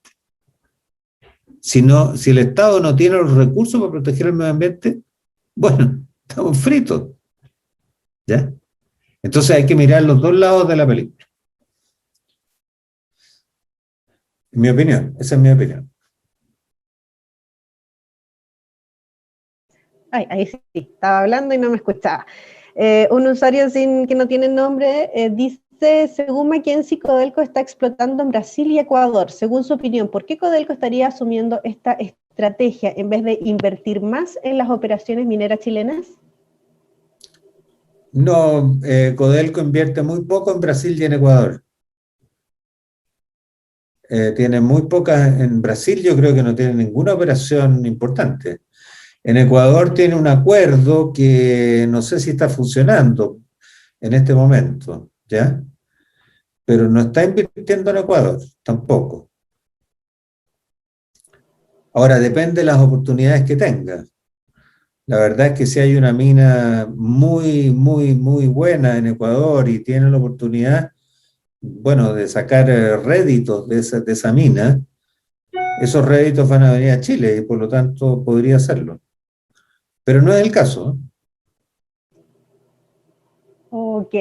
Speaker 1: Si el Estado no tiene los recursos para proteger el medio ambiente, bueno, estamos fritos, ¿ya? Entonces hay que mirar los dos lados de la película. En mi opinión, esa es mi opinión.
Speaker 2: Ay, ahí sí, estaba hablando y no me escuchaba. Un usuario que no tiene nombre dice, según Mackenzie, Codelco está explotando en Brasil y Ecuador. Según su opinión, ¿por qué Codelco estaría asumiendo esta estrategia en vez de invertir más en las operaciones mineras chilenas?
Speaker 1: No, Codelco invierte muy poco en Brasil y en Ecuador. Tiene muy pocas en Brasil, yo creo que no tiene ninguna operación importante. En Ecuador tiene un acuerdo que no sé si está funcionando en este momento, ¿ya? Pero no está invirtiendo en Ecuador, tampoco. Ahora, depende de las oportunidades que tenga. La verdad es que si hay una mina muy buena en Ecuador y tiene la oportunidad, bueno, de sacar réditos de esa mina, esos réditos van a venir a Chile y por lo tanto podría hacerlo. Pero no es el caso.
Speaker 2: Ok.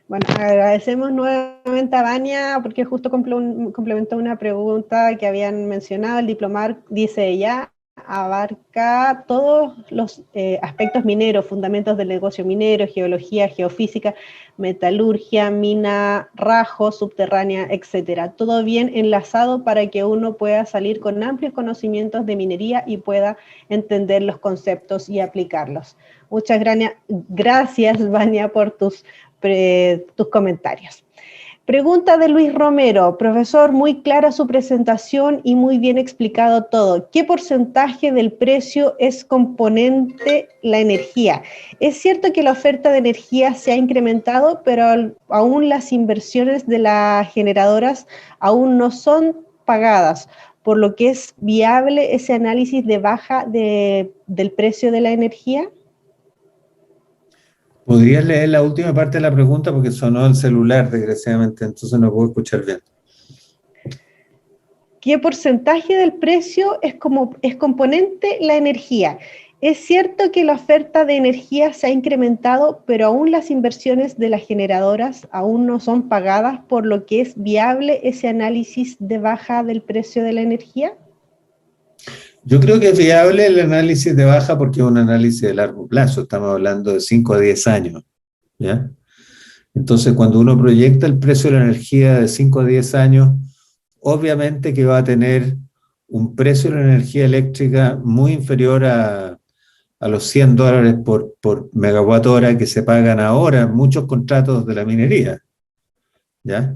Speaker 2: Bueno, agradecemos nuevamente a Vania porque justo complementó una pregunta que habían mencionado. El diplomar, dice ella, abarca todos los aspectos mineros, fundamentos del negocio minero, geología, geofísica, metalurgia, mina, rajo, subterránea, etcétera. Todo bien enlazado para que uno pueda salir con amplios conocimientos de minería y pueda entender los conceptos y aplicarlos. Muchas gracias, Vania, por tus comentarios. Pregunta de Luis Romero. Profesor, muy clara su presentación y muy bien explicado todo. ¿Qué porcentaje del precio es componente la energía? Es cierto que la oferta de energía se ha incrementado, pero aún las inversiones de las generadoras aún no son pagadas, por lo que es viable ese análisis de baja del precio de la energía.
Speaker 1: ¿Podrías leer la última parte de la pregunta? Porque sonó el celular, desgraciadamente, entonces no puedo escuchar bien.
Speaker 2: ¿Qué porcentaje del precio es componente la energía? Es cierto que la oferta de energía se ha incrementado, pero aún las inversiones de las generadoras aún no son pagadas, por lo que es viable ese análisis de baja del precio de la energía.
Speaker 1: Yo creo que es viable el análisis de baja porque es un análisis de largo plazo, estamos hablando de 5 a 10 años, ¿ya? Entonces, cuando uno proyecta el precio de la energía de 5 a 10 años, obviamente que va a tener un precio de la energía eléctrica muy inferior a los $100 por megawatt hora que se pagan ahora en muchos contratos de la minería, ¿ya?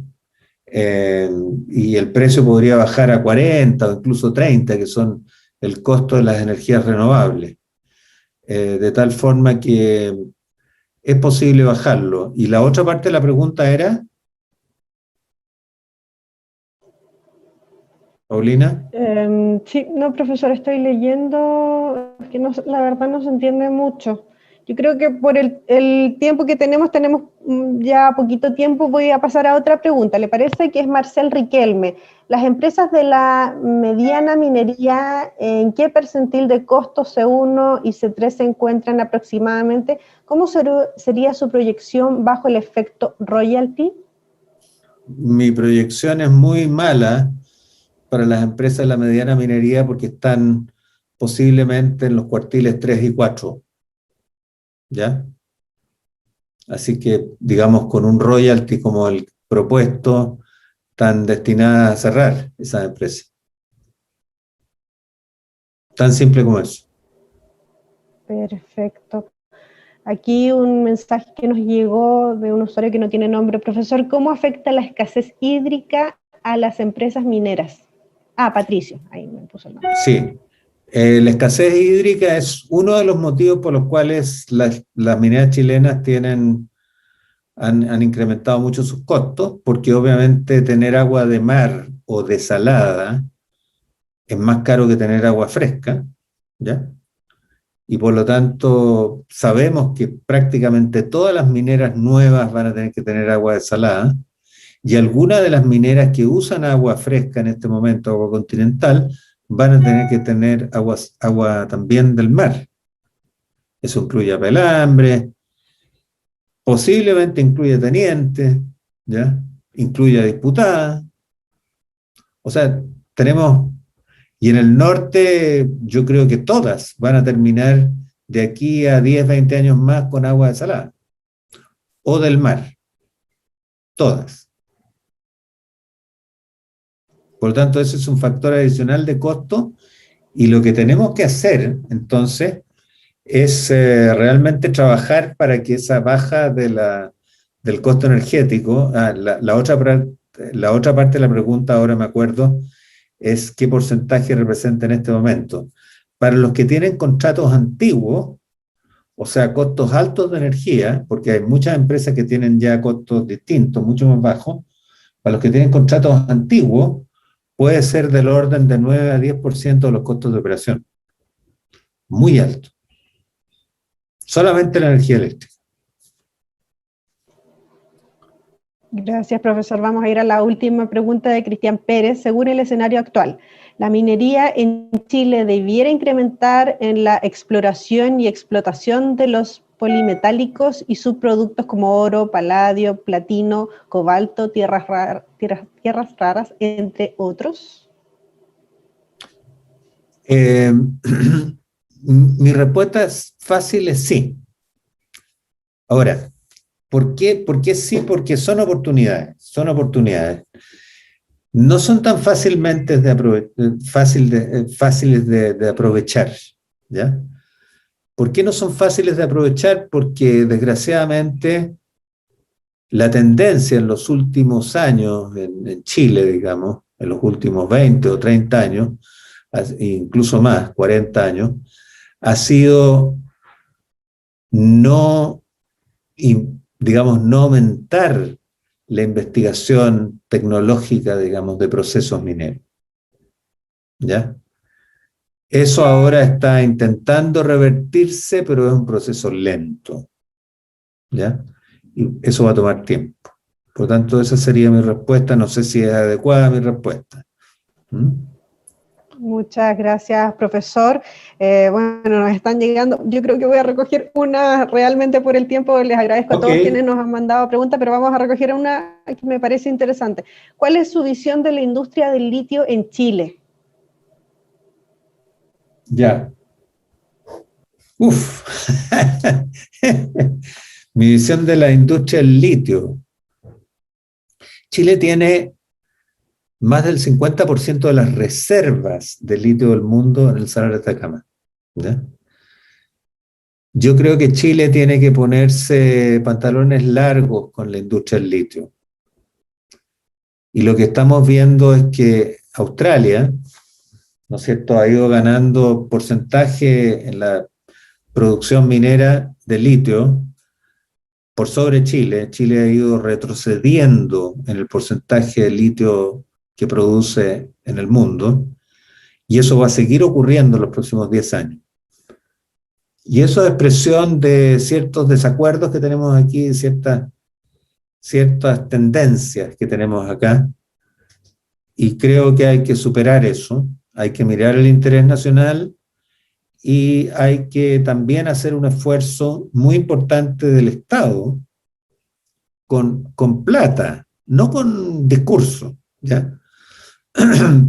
Speaker 1: Y el precio podría bajar a 40 o incluso 30, que son el costo de las energías renovables, de tal forma que es posible bajarlo. Y la otra parte de la pregunta era, Paulina.
Speaker 2: Sí, no, profesor, estoy leyendo, es que no, la verdad no se entiende mucho. Yo creo que por el tiempo que tenemos ya poquito tiempo, voy a pasar a otra pregunta. ¿Le parece? Que es Marcel Riquelme. Las empresas de la mediana minería, ¿en qué percentil de costos C1 y C3 se encuentran aproximadamente? ¿Cómo sería su proyección bajo el efecto royalty?
Speaker 1: Mi proyección es muy mala para las empresas de la mediana minería porque están posiblemente en los cuartiles 3 y 4, ¿ya? Así que, digamos, con un royalty como el propuesto, están destinadas a cerrar esas empresas. Tan simple como eso.
Speaker 2: Perfecto. Aquí un mensaje que nos llegó de un usuario que no tiene nombre. Profesor, ¿cómo afecta la escasez hídrica a las empresas mineras? Ah, Patricio, ahí me puso el nombre.
Speaker 1: Sí. La escasez hídrica es uno de los motivos por los cuales las mineras chilenas han incrementado mucho sus costos, porque obviamente tener agua de mar o desalada es más caro que tener agua fresca, ¿ya? Y por lo tanto sabemos que prácticamente todas las mineras nuevas van a tener que tener agua desalada, y algunas de las mineras que usan agua fresca en este momento, agua continental, van a tener que tener agua también del mar. Eso incluye a Pelambre, posiblemente incluye Teniente, ¿ya? Incluye a Disputada. O sea, tenemos, y en el norte yo creo que todas van a terminar de aquí a 10, 20 años más con agua desalada, o del mar, todas. Por lo tanto, ese es un factor adicional de costo, y lo que tenemos que hacer, entonces, es realmente trabajar para que esa baja del costo energético, la otra parte de la pregunta, ahora me acuerdo, es qué porcentaje representa en este momento. Para los que tienen contratos antiguos, o sea, costos altos de energía, porque hay muchas empresas que tienen ya costos distintos, mucho más bajos, para los que tienen contratos antiguos, puede ser del orden de 9 a 10% de los costos de operación. Muy alto. Solamente la energía eléctrica.
Speaker 2: Gracias, profesor. Vamos a ir a la última pregunta de Cristian Pérez. Según el escenario actual, ¿la minería en Chile debiera incrementar en la exploración y explotación de los polimetálicos y subproductos como oro, paladio, platino, cobalto, tierras raras, entre otros?
Speaker 1: Eh, mi respuesta fácil es sí. Ahora, ¿por qué sí? Porque son oportunidades, son oportunidades. No son tan fáciles de aprovechar, ¿ya? ¿Por qué no son fáciles de aprovechar? Porque desgraciadamente la tendencia en los últimos años, en Chile, digamos, en los últimos 20 o 30 años, incluso más, 40 años, ha sido no, digamos, no aumentar la investigación tecnológica, digamos, de procesos mineros. ¿Ya? Eso ahora está intentando revertirse, pero es un proceso lento. ¿Ya? Y eso va a tomar tiempo. Por lo tanto, esa sería mi respuesta. No sé si es adecuada mi respuesta. ¿Mm?
Speaker 2: Muchas gracias, profesor. Bueno, nos están llegando, yo creo que voy a recoger una realmente por el tiempo, les agradezco a todos quienes nos han mandado preguntas, pero vamos a recoger una que me parece interesante. ¿Cuál es su visión de la industria del litio en Chile?
Speaker 1: Ya. Uf. Mi visión de la industria del litio. Chile tiene más del 50% de las reservas de litio del mundo en el Salar de Atacama. ¿Ya? Yo creo que Chile tiene que ponerse pantalones largos con la industria del litio. Y lo que estamos viendo es que Australia, ¿no es cierto?, ha ido ganando porcentaje en la producción minera de litio por sobre Chile. Chile ha ido retrocediendo en el porcentaje de litio que produce en el mundo, y eso va a seguir ocurriendo en los próximos 10 años. Y eso es expresión de ciertos desacuerdos que tenemos aquí, ciertas tendencias que tenemos acá, y creo que hay que superar eso, hay que mirar el interés nacional y hay que también hacer un esfuerzo muy importante del Estado con plata, no con discurso, ¿ya?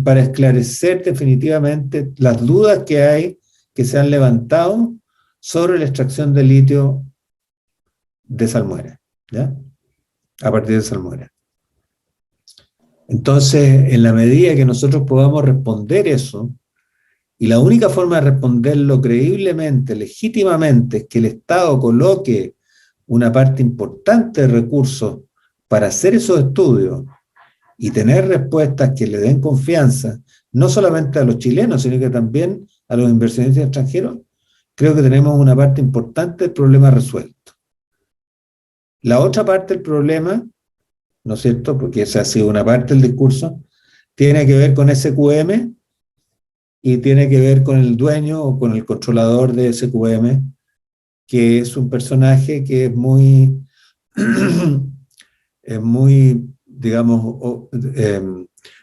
Speaker 1: Para esclarecer definitivamente las dudas que hay, que se han levantado sobre la extracción de litio de salmuera, ¿ya? A partir de salmuera. Entonces, en la medida que nosotros podamos responder eso, y la única forma de responderlo creíblemente, legítimamente, es que el Estado coloque una parte importante de recursos para hacer esos estudios y tener respuestas que le den confianza, no solamente a los chilenos, sino que también a los inversionistas extranjeros, creo que tenemos una parte importante del problema resuelto. La otra parte del problema, ¿no es cierto?, porque esa ha sido una parte del discurso, tiene que ver con SQM y tiene que ver con el dueño o con el controlador de SQM, que es un personaje que es muy, digamos,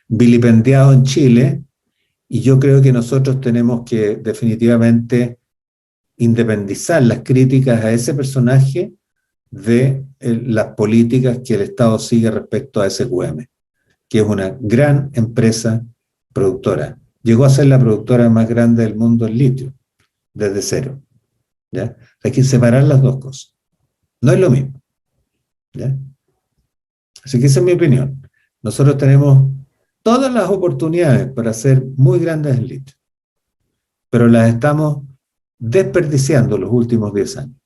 Speaker 1: vilipendiado en Chile, y yo creo que nosotros tenemos que definitivamente independizar las críticas a ese personaje de las políticas que el Estado sigue respecto a SQM, que es una gran empresa productora. Llegó a ser la productora más grande del mundo en litio, desde cero. ¿Ya? Hay que separar las dos cosas. No es lo mismo. ¿Ya? Así que esa es mi opinión. Nosotros tenemos todas las oportunidades para ser muy grandes en litio, pero las estamos desperdiciando los últimos 10 años.